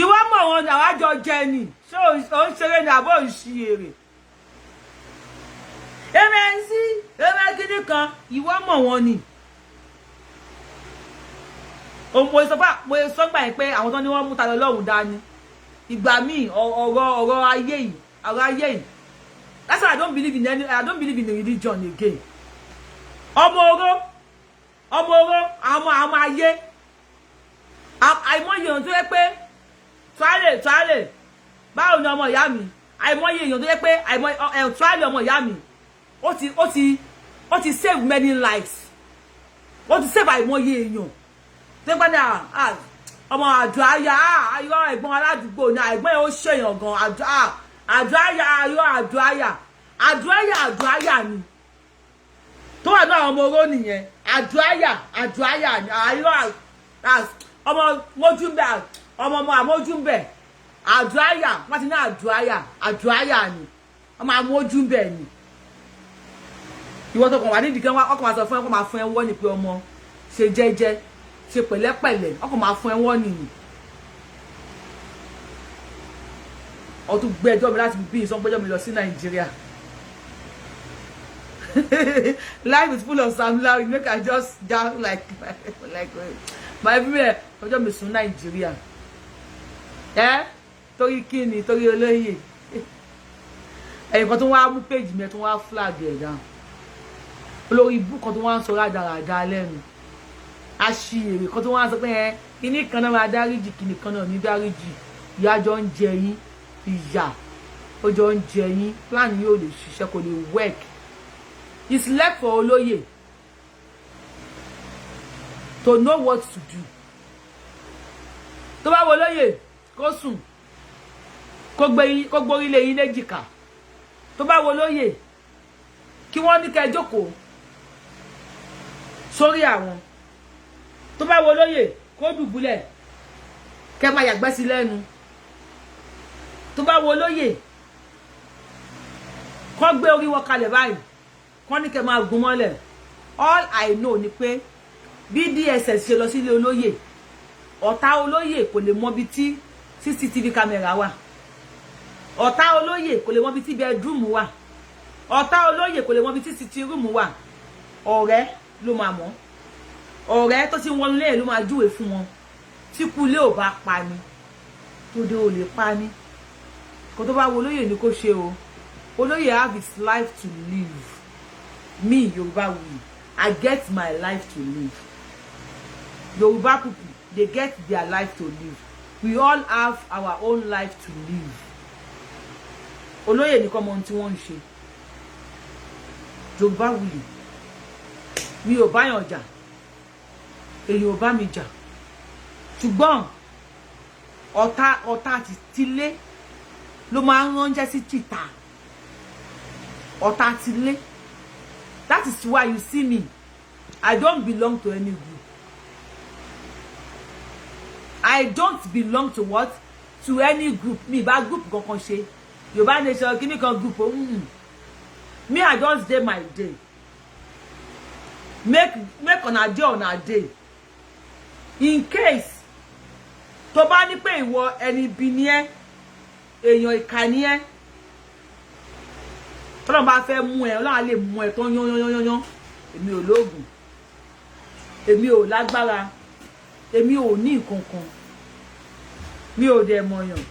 ìwọ mọ̀ wọn ni àwọn àjọ jẹ ni ṣé ò ń ṣeré ní àbọ̀ ìṣiyèrè kìnì kan ìwọ mọ̀ wọn ni mo sọ gbà yín pé àwọn tó ní wọ́n mú ta lọ lọ́hùn dání ìgbà míì ọ̀rọ̀ ayé yìí that's why I don't believe in religion again ọmọ oró àwọn ayé àìmọye èèyàn tó yẹ pé tuale báwo ni ọmọ ìyá mi àìmọye èèyàn tó yẹ pé tuale ọmọ ìyá mi ó ti save many lives ó ti save àìmọye èèyàn tó yẹ pé ní ọmọ àjọ àyà ayọ̀ ẹ̀gbọ́n aládùúgbò ní àìgbọ́n yẹn ó ṣèyàn gan àjọ àyà ni tó wà náà ọmọ oró nìyẹn àjọ àyà ni ayọ̀ ọmọ mójúmbẹ ọmọ àmójúmbẹ àjọ àyà wọ́n ti ní àjọ àyà ni ọmọ àmójúmbẹ ni ìwọ tó kàn wà nídìí kan ọkọ máa sọ fún ẹ kó máa fún ẹ wọ́n ní pé ọmọ ṣe jẹ́jẹ́ ṣe pẹ̀lẹ́pẹ̀lẹ́ ọkọ máa fún ẹ wọ́n nìyí ọtún gbé ẹjọ́ mi láti bí ìsọgbẹ́jọ́ mi lọ sí Nàìjíríà life is full of Sam Larry make I just down like my everywhere ọjọ́ mi sùn Nàìjíríà torí kíni torí olóyè ẹ̀yìn kan tó wá mú péjì mi tó wá flag ẹ̀ down olórí ibú kan tó wá ń sọ rádaràda lẹ́nu aṣiyèrè kan tó wá ń sọ pé kíní kan náà máa dáríjì kíní kan náà ní dáríjì ìyá jọ ń jẹ yín ìyà ó jọ ń jẹ yín plan yóò lè ṣiṣẹ́ kò lè work it's left for olóyè to know what to do tó bá wo olóyè kó sùn kó gbórí lé yín léjìká tó bá wo olóyè kí wọ́n ní kẹ́ jókòó sórí àwọn tó bá wo olóyè kó dùbúlẹ̀ kẹ́ máa yàgbẹ́ sí lẹ́nu tó bá wo olóyè kó gbé orí wọn kalẹ̀ báyìí kó ní kẹ́ máa gún mọ́lẹ̀ all I know ni pé bí DSS ṣe lọ sílé olóyè ọ̀tá olóyè kò lè mọ bí tí CCTV camera wà. Ọ̀tá olóyè kò lè mọ bí tí bedroom wà. Ọ̀tá olóyè kò lè mọ bí tí sitting room wà. Ọ̀rẹ́ ló máa mọ̀. Ọ̀rẹ́ tó ti wọnú lé ló máa júwe fún wọn. Tí kú lé ò bá pa ni. Tó dé ò lè pa ni. Kò tó bá wo olóyè ni kó ṣe o. Olóyè have his life to live. Me, Yorubawuyi, I get my life to live. Yoruba people, they get their life to live. We all have our own life to live. Olóyè nìkan mọ ohun tí wọ́n ń ṣe. Yorubawuyi, mi ò bá yàn jà. Èyí ò bá mi jà. Ṣùgbọ́n ọ̀tá tilé ló máa ń ránṣẹ́ sí títà. Ọ̀tá tilé. That is why you see me. I don't belong to any group. I don't belong to what? To any group. Me, bad group kankan ṣe. Yoruba Nation, kini kan group. Me, I just day my day. Make on a day. In case, tó bá ní pé ìwọ ẹni bí ni ẹ́, èèyàn ìkà ni ẹ́. Ọlọ́run bá fẹ́ mú ẹ, Ọlọ́run lè mú ẹ tó yán. Èmi ò lóògùn. Èmi ò lágbára. Èmi ò ní nǹkan kan. Mi ò dẹ̀ mọ̀yàn.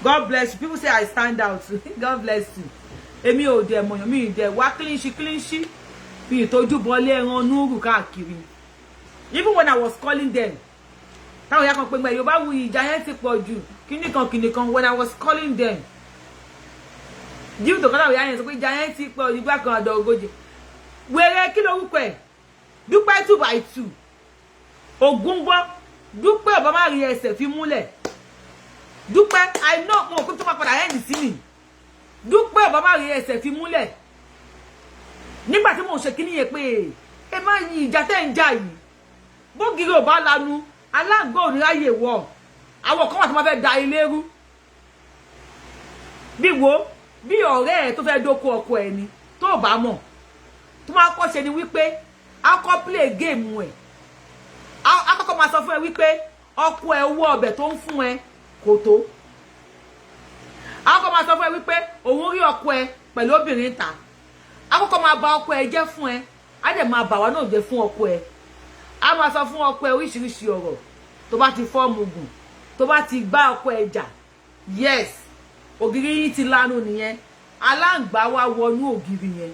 God bless you. People say I stand out. God bless you. Èmi ò dẹ̀ mọ̀yàn. Mi ò dẹ̀ wá clean. Mi ò tójú bọ́lé ẹran núrù káàkiri. Even when I was calling them, táwọn ya kan pé me Yorubawuyi ìjà yẹn ti pọ̀ jù. Kíní kan when I was calling them. Due to kana ya yẹn sọ pé ìjà yẹn ti pọ̀ jù gbà kan àdó ogójì. Wèrè kí lorúkọ ẹ̀? Dúpẹ́ 2x2. Ògúngbọ́. Dúpẹ́ ọba má rí ẹsẹ̀ fi múlẹ̀. Dúpẹ́ I know mo kò tó máa padà end sí mi. Dúpẹ́ ọba má rí ẹsẹ̀ fi múlẹ̀. Nígbà tí mo ṣe kíní yẹn pé ẹ má yí ìjà tẹ́ ń jà yìí. Bógiri ò bá lanu, alágbó ò ní ráyè wọ̀. Àwọn kan wà tó máa fẹ́ da ilé rú. Bí ọ̀rẹ́ ẹ̀ tó fẹ́ dóko ọkọ ẹ̀ ni, tó bá mọ̀. Tó máa kọ́ ṣe ni wípé, a kọ́ play game ẹ̀. A kọ́kọ́ máa sọ fún ẹ wípé, ọkọ ẹ̀ owó ọbẹ̀ tó ń fún ẹ kò tó. A kọ́kọ́ máa sọ fún ẹ wípé, òun rí ọkọ ẹ pẹ̀lú obìnrin ta. A kọ́kọ́ máa bà ọkọ ẹ jẹ́ fún ẹ. A dẹ̀ máa bà wá náà jẹ́ fún ọkọ ẹ. A máa sọ fún ọkọ ẹ oríṣiríṣi ọ̀rọ̀. Tó bá ti fọ́ọ̀mù gùn. Tó bá ti gbá ọkọ ẹ jà. Yes. Ògiri yìí ti lanu nìyẹn. Aláǹgbá wá wọnú ògiri yẹn.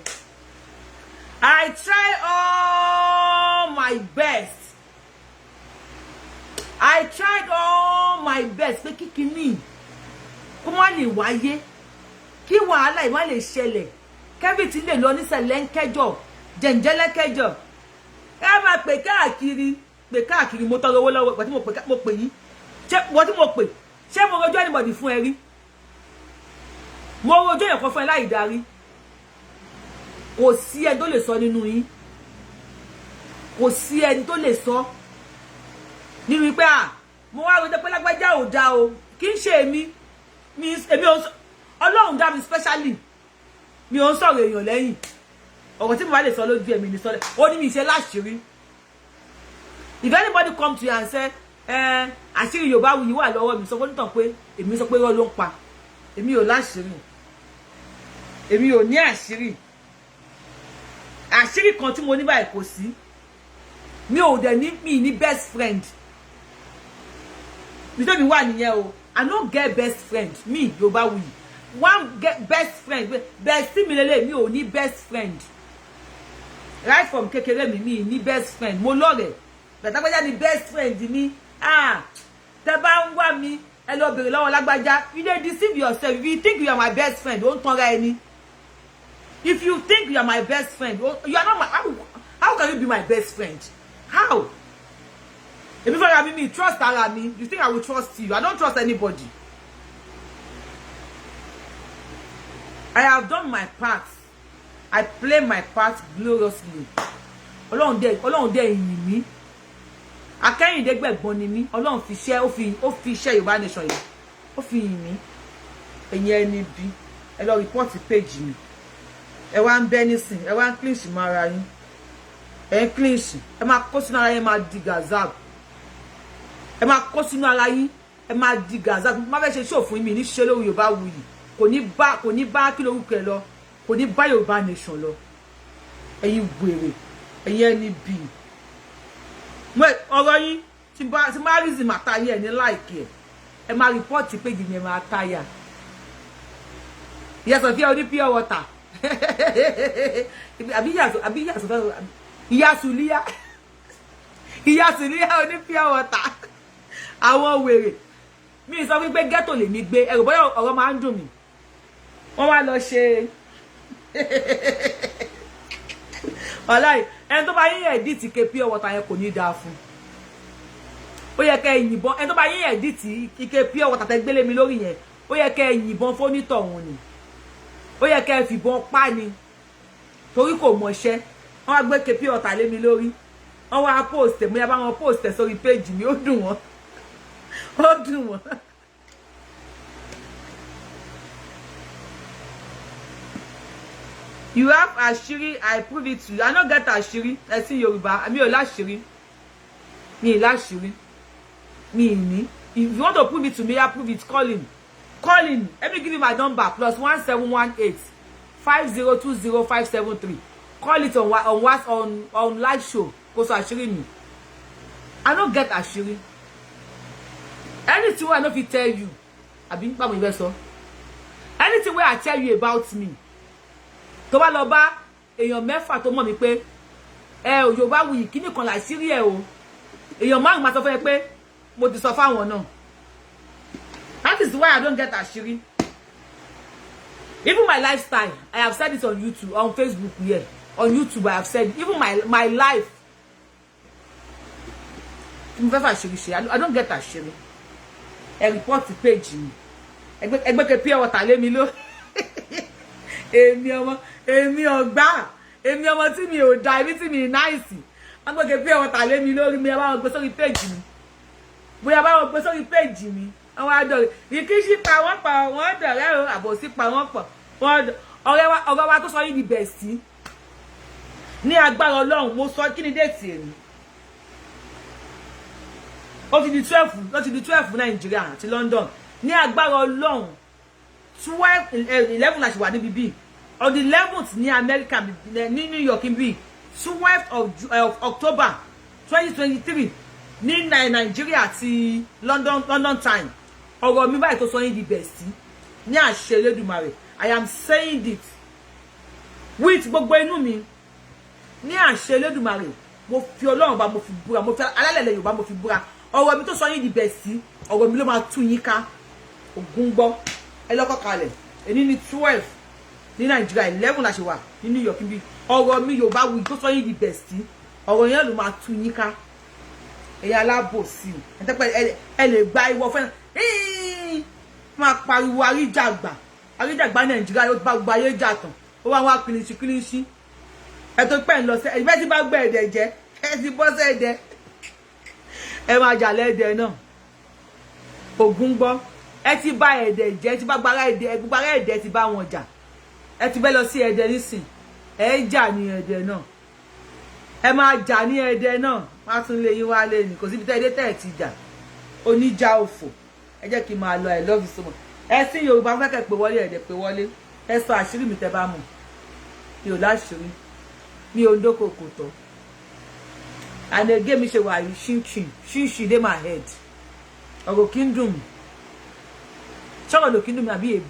I try all my best. I tried all my best pé kíkiní kó má lè wáyé. Kí wàhálà ì má lè ṣẹlẹ̀. Kẹ́bí ti lè lọ ní sẹ̀lẹ́ńkẹ́jọ. Jẹ̀ǹjẹ́lẹ́kẹ́jọ. Ẹ máa pè káàkiri mo tọrọ owó lọ́wọ́ tí mo pè yín. Ṣé wọ́n tí mo pè? Ṣé mo rojọ́ anybody fún ẹ rí? Mo rojọ́ èèyàn kan fún ẹ láì darí. Kò sí ẹni tó lè sọ nínú yín. Kò sí ẹni tó lè sọ. Nínú pé mo wá rojọ́ pé lágbájá ò dá o. Kì í ṣe èmi. Ọlọ́run dá mi specially. Mi ò ń sọ̀rọ̀ èèyàn lẹ́yìn. Ọ̀rọ̀ tí mo bá lè sọ lójú ẹ̀mí ni sọ́lẹ̀. Ó ní mi ṣe láṣìírí. If anybody come to you and say, àṣírí Yorubawuyi wà lọ́wọ́ mi, sọ fún nítàn pé èmi sọ pé irọ́ ló ń pa. Èmi ò láṣìírí. Èmi ò ní àṣírí. Àṣírí kan tí mo ní báyìí kò sí. Mi ò dẹ̀ ní mi ní best friend. Nítorí mi wà nìyẹn o. I don't get best friend. Me Yorubawuyi. One get best friend. Bestie mi lele mi ò ní best friend. Right from kékeré mi ní best friend. Mo lọ́rẹ̀ẹ́. Lágbájá ni best friend mi. Tẹ́ bá ń wá mi, ẹ lọ bèrè lọ́wọ́ lágbájá. You dey deceive yourself. If you think you are my best friend, don't tanra ẹni. If you think you are my best friend, you are not my. How can you be my best friend? How? If you are me, trust ara mi. You think I will trust you? I don't trust anybody. I have done my part. I play my part gloriously. Ọlọ́run dé yìn mí. Akẹ́yìndé gbẹ̀gbọ́n ni mí. Ọlọ́run fi iṣẹ́ ó fi iṣẹ́ Yorùbá Nation yìí. Ó fi yìn mí. Ẹ̀yin ẹni bí. Ẹ lọ report page mi. Ẹ wá ń bẹ́ nísìn. Ẹ wá ń clinch mọ́ ara yín. Ẹ ń clinch. Ẹ máa kó sínú ara yín máa di gazab. ẹ máa kó sínú ara yín, ẹ máa di gaza má fẹ́ ṣe show fún mi ní ṣe lórí Yorubawuyi kò ní bá kí lórúkọ ẹ lọ, kò ní bá Yorùbá nation lọ. Ẹ̀yin wèrè, ẹ̀yin ẹni bí ọ̀rọ̀ yín tí má rí zima ta yín ní like ẹ máa report page ni ẹ máa tire. Ìyá Sofia oní pure water ìyá Sulia oní pure water. Àwọn wèrè mi sọ wípé ghetto lè mi gbé ẹ̀rù bóyá ọ̀rọ̀ máa ń dùn mí. Wọ́n wá lọ ṣe ọláì ẹni tó bá yín edit ke pure water yẹn kò ní dáa fún. Ó yẹ kẹ́ yìnbọn ẹni tó bá yín edit ike pure water tẹ́ gbélé mi lórí yẹn, ó yẹ kẹ́ yìnbọn fónítọ̀ wọn ni. Ó yẹ kẹ́ fìbọn pa ni torí kò mọṣẹ́. Wọ́n wá gbé ke pure water lé mi lórí. Wọ́n wá post mo ya bá wọn post sórí page mi, ó dùn wọ́n. Ó dùn wọ́n. You have àṣírí, I prove it to you. I no get àṣírí. I see Yoruba. Mi ò láṣírí. Mi láṣírí. Mi ní. If you want to prove it to me, I prove it. Call him. Call him. Let me give you my number. +1718 5020573. Call it on live show. Kò sọ àṣírí mi. I no get àṣírí. Anything I no fit tell you. Àbí bá mo ìbẹ́ sọ. Anything where I tell you about me. Tó bá lọ bá èèyàn mẹ́fà tó mọ̀ mí pé Yorubawuyi kíní kan láṣírí ẹ o. Èèyàn márùn máa sọ fún ẹ pé mo ti sọ fáwọn náà. That is why I don't get àṣírí. Even my lifestyle, I have said it on YouTube, on Facebook here. On YouTube, I have said even my life. I don't get àṣírí. I report the page mi. Ẹgbẹ́ ke pure water lé mi ló. Èmi ọgbà, èmi ọmọ tí mi ò dá, èmi tí mi nice. Ẹgbẹ́ ke pure water lé mi lórí mi, ẹ bá wọn gbé sórí page mi. Bóyá bá wọn gbé sórí page mi. Àwọn adọ̀rẹ́ ìkíṣí pa wọ́n pa wọ́n dọ̀rẹ́ o, àbòsí pa wọ́n pọ̀. Ọ̀rẹ́ wa tó sọ yín di bestie. Ní agbára Ọlọ́run mo sọ kí ni déètì èmi. Ó ti di 12 Nigeria àti London. Ní agbára Ọlọ́run 11 la ṣe wà níbi bí. On the 11th ní America ní New York bí 12th of October 2023 ní Nigeria àti London time. Ọ̀rọ̀ mi báyìí tó sọ yín di bestie. Ní àṣẹ Elédùmarè. I am saying it with gbogbo inú mi. Ní àṣẹ Elédùmarè. Mo fi Ọlọ́run bá mo fi búra, mo fi alálẹ̀lẹ̀ Yorùbá mo fi búra. Ọ̀rọ̀ mi tó sọ yín di bestie, ọ̀rọ̀ mi ló máa tú yín ká. Ògún gbọ́. Ẹ lọ́kọ̀ kalẹ̀. Èní ní 12 ní Nigeria 11 la ṣe wà ní New York bí. Ọ̀rọ̀ mi Yorubawuyi tó sọ yín di bestie, ọ̀rọ̀ yẹn ló máa tú yín ká. Ẹ̀yin alábòsí. Ẹ lè gba ìwọ fẹ́. Máa pariwo àríjàgbà Nàìjíríà yóò bá gbogbo ayé jà tán. Ó wá wá kìlìṣì. Ẹ tó pẹ́ ń lọ sí ẹ̀yìn bẹ́ẹ̀ tí bá gbẹ́ ẹ̀dẹ̀ jẹ́ ẹ ti bọ́ sẹ́ẹ̀dẹ̀. Ẹ máa jà lẹ́ẹ̀dẹ̀ náà. Ògún gbọ́. Ẹ ti bá ẹ̀dẹ̀ jẹ́, ẹ ti bá gbára ẹ̀dẹ̀ ti bá wọn jà. Ẹ ti bẹ́ lọ sí ẹ̀dẹ̀ nísìn. Ẹ jà ní ẹ̀dẹ̀ náà. Ẹ máa jà ní ẹ̀dẹ̀ náà. Má tún lè yín wá lé ní kò síbi tẹ́ ti jà. Oníjà òfò. Ẹ jẹ́ kí n máa lọ. I love you so much. Ẹ sí Yorùbá fẹ́ kẹ́ pé wọlé ẹ̀dẹ̀ pé wọlé. Ẹ sọ àṣírí mi tẹ́ bá mọ̀. Mi ò láṣírí. Mi ò ndókòkò tọ́. And again mi ṣe wà yìí ṣínṣìn dé my head. Ọ̀rọ̀ kí ń dùn mí. Ṣọ́rọ̀ lò kí ń dùn mí àbí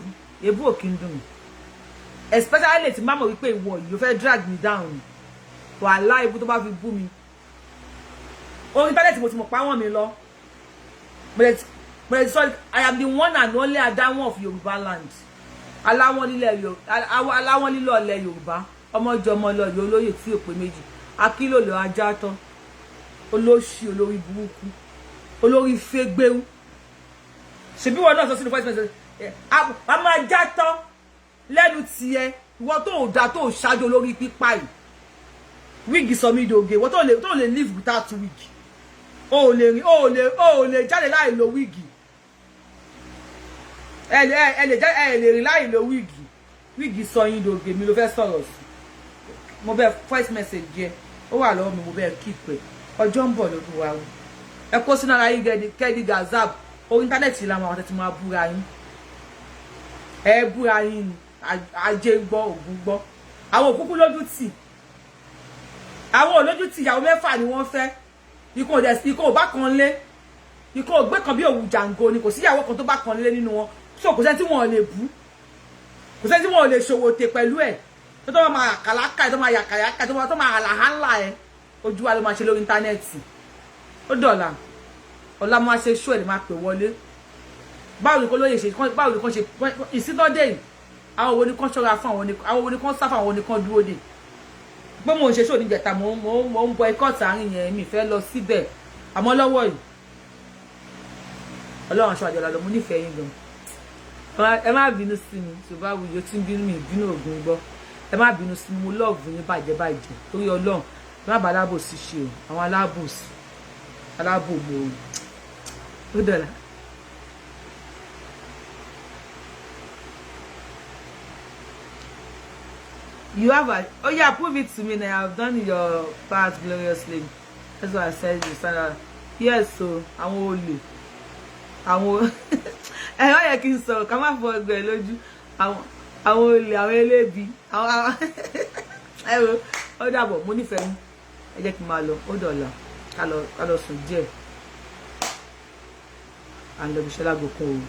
èébú ò kí ń dùn mí. Especially tí má mọ̀ wípé ìwọ yìí ó fẹ́ drag me down. Wàhálà ibú tó bá fi bú mi. Orin tálẹ̀ tí mo ti mọ̀ pa wọ́n mi lọ. But sorry, I am the one and only Adamu of Yoruba land. Aláwọn lílọ ọ̀lẹ Yorùbá. Ọmọjọmọ lọ yọ olóyè tí ò pé méjì. Akílò lọ ajá tán. Olóṣì olórí burúkú. Olórí fẹ́gbéú. Ṣebí wọn náà sọ sínú voice message. A máa já tán lẹ́nu tiẹ̀. Ìwọ tó ò dá tó ò ṣáájú olórí pípa yìí. Wig sọ mí dòge. Ìwọ tó lè live without wig. O lè jáde láì lo wig. Ẹ lè rìn láì lo wig. Wig sọ yín dòge mi ló fẹ́ sọ̀rọ̀ sí. Mo bẹ̀ voice message yẹ. Ó wà lọ́wọ́ mi mo bẹ̀ keep ẹ̀. Ọjọ́ ń bọ̀ lọ́dún wa. ẹ kó sínú ara yín kẹ́ẹ̀dì gazab orí íńtánẹ́ẹ̀tì làwọn àwọn tẹ́tí máa búra yín ẹ búra yín ajé gbọ́ ògùn gbọ́ àwọn òkúkú lójú tì àwọn olójú tì ìyàwó mẹ́fà ni wọ́n fẹ́ ikú ò bá kan lé ikú ò gbé kan bí òwú jàǹgó ni kò sí ìyàwó kan tó bá kan lé nínú wọn so kò sẹ́ni tí wọ́n lè bú kò sẹ́ni tí wọ́n lè ṣòwò tè pẹ̀lú ẹ̀ tó máa kàlákà ẹ̀ tó máa yàkàyàkà tó máa hàlàhàlà ẹ̀ ojú wa ló máa ṣe lórí íńtánẹ́ẹ̀tì ó dọ̀là ọ̀la máa ṣe ṣó ẹ̀ lè máa pè wọlé báwo ni kò lóye ṣe báwo ni kò ṣe ìsídọ́dẹ̀ yìí àwọn wo ni kàn ṣọ́ra fún àwọn wo ni kàn sáfà àwọn wo ni kàn dúró dè pé mo ń ṣe ṣó níjẹta mo ń bọ ikọ́ tààrin yẹn mi fẹ́ lọ síbẹ̀ àmọ́ lọ́wọ́ yìí ọlọ́run aṣọ àjọlá lọ mo nífẹ̀ẹ́ yín gan ẹ má bínú sí mi Yorubawuyi tí ń bínú mi ìbínú ògùn gbọ́ ẹ má bínú sí mi mo lọ́ọ̀bù yín bàjẹ́ torí ọlọ́run ẹ má bá alábòsí ṣe o àwọn alábòmò ó dọ̀là. You have a oh yeah, prove it to me now. I have done your part gloriously. That's what I said. You stand out. Yes, so àwọn olè. Àwọn ẹ ó yẹ kí n sọ ká má fọ ẹgbẹ́ lójú. Àwọn olè, àwọn elébi. Àwọn ẹ wo ó dàbọ̀ mo nífẹ̀ẹ́ yín. Ẹ jẹ́ kí n máa lọ. Ó dọ̀la. Ká lọ sùn díẹ̀. And lọ bí ṣe lágbo kún o.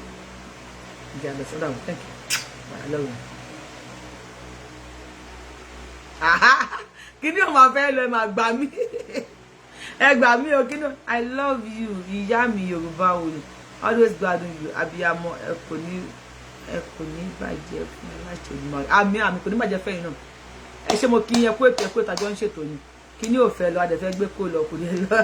Ìjà lọ sọ́dọ̀ àwọn. Thank you. I love you. Kíni o máa fẹ́ lọ ẹ máa gbà mí ẹ gbà mí o kíni I love you ìyá mi Yorubawuyi always gbádùn you abiyamọ ẹ kò ní bàjẹ́ fún ẹ láti ìgbìmọ̀ àmì kò ní bàjẹ́ fẹ́yìn náà ẹ ṣe mo kí yẹn kó èpè kó tàjọ ń ṣètò ni kíni ò fẹ́ lọ adẹ̀fẹ́ gbé kó lọ kò ní lọ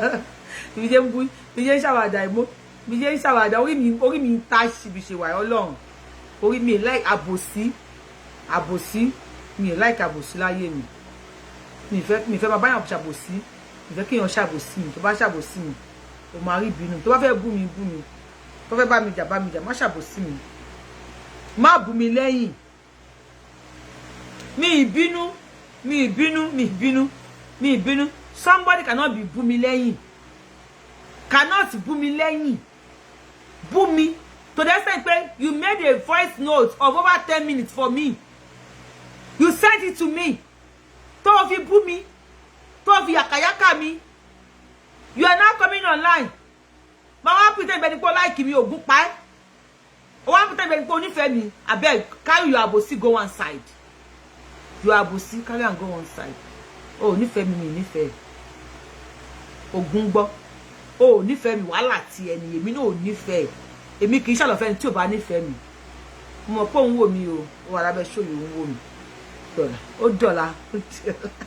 ibi jẹ́ ń bú ibi jẹ́ ń ṣàwàdà ìmọ̀ ibi jẹ́ ń ṣàwàdà orí mi ń tá síbi ṣe wà ọlọ́run orí mi like àbòsí mi like àbòsí láyé mi fẹ́ bá báyàn ṣàbòsí mi fẹ́ kéèyàn ṣàbòsí mi tó bá ṣàbòsí mi o máa rí ìbínú tó bá fẹ́ bú mi tó fẹ́ bá mi jà má ṣàbòsí mi má bú mi lẹ́yìn mi ìbínú somebody cannot be bú mi lẹ́yìn bú mi to the extent pé you made a voice note of over 10 minutes for me. You sent it to me. Tó fi bú mi. Tó fi yàkàyàkà mi. You are now coming online. Mama pretend be nipo like mi ogun pa e. O wan pretend be nipo nífẹ̀ẹ́ mi. Abeg, carry your àbòsí go one side. Your àbòsí carry and go one side. Oh, nífẹ̀ẹ́ mi nífẹ̀ẹ́. Ogun gbọ́. Oh, nífẹ̀ẹ́ mi wàhálà ti ẹni èmi náà ò nífẹ̀ẹ́. Èmi kì í ṣàlọ́fẹ́ ní tí ò bá nífẹ̀ẹ́ mi. Mo mọ̀ pé òun wò mí o. Ó wà lábẹ́ show yìí òun wò mí. Ó dọ̀la.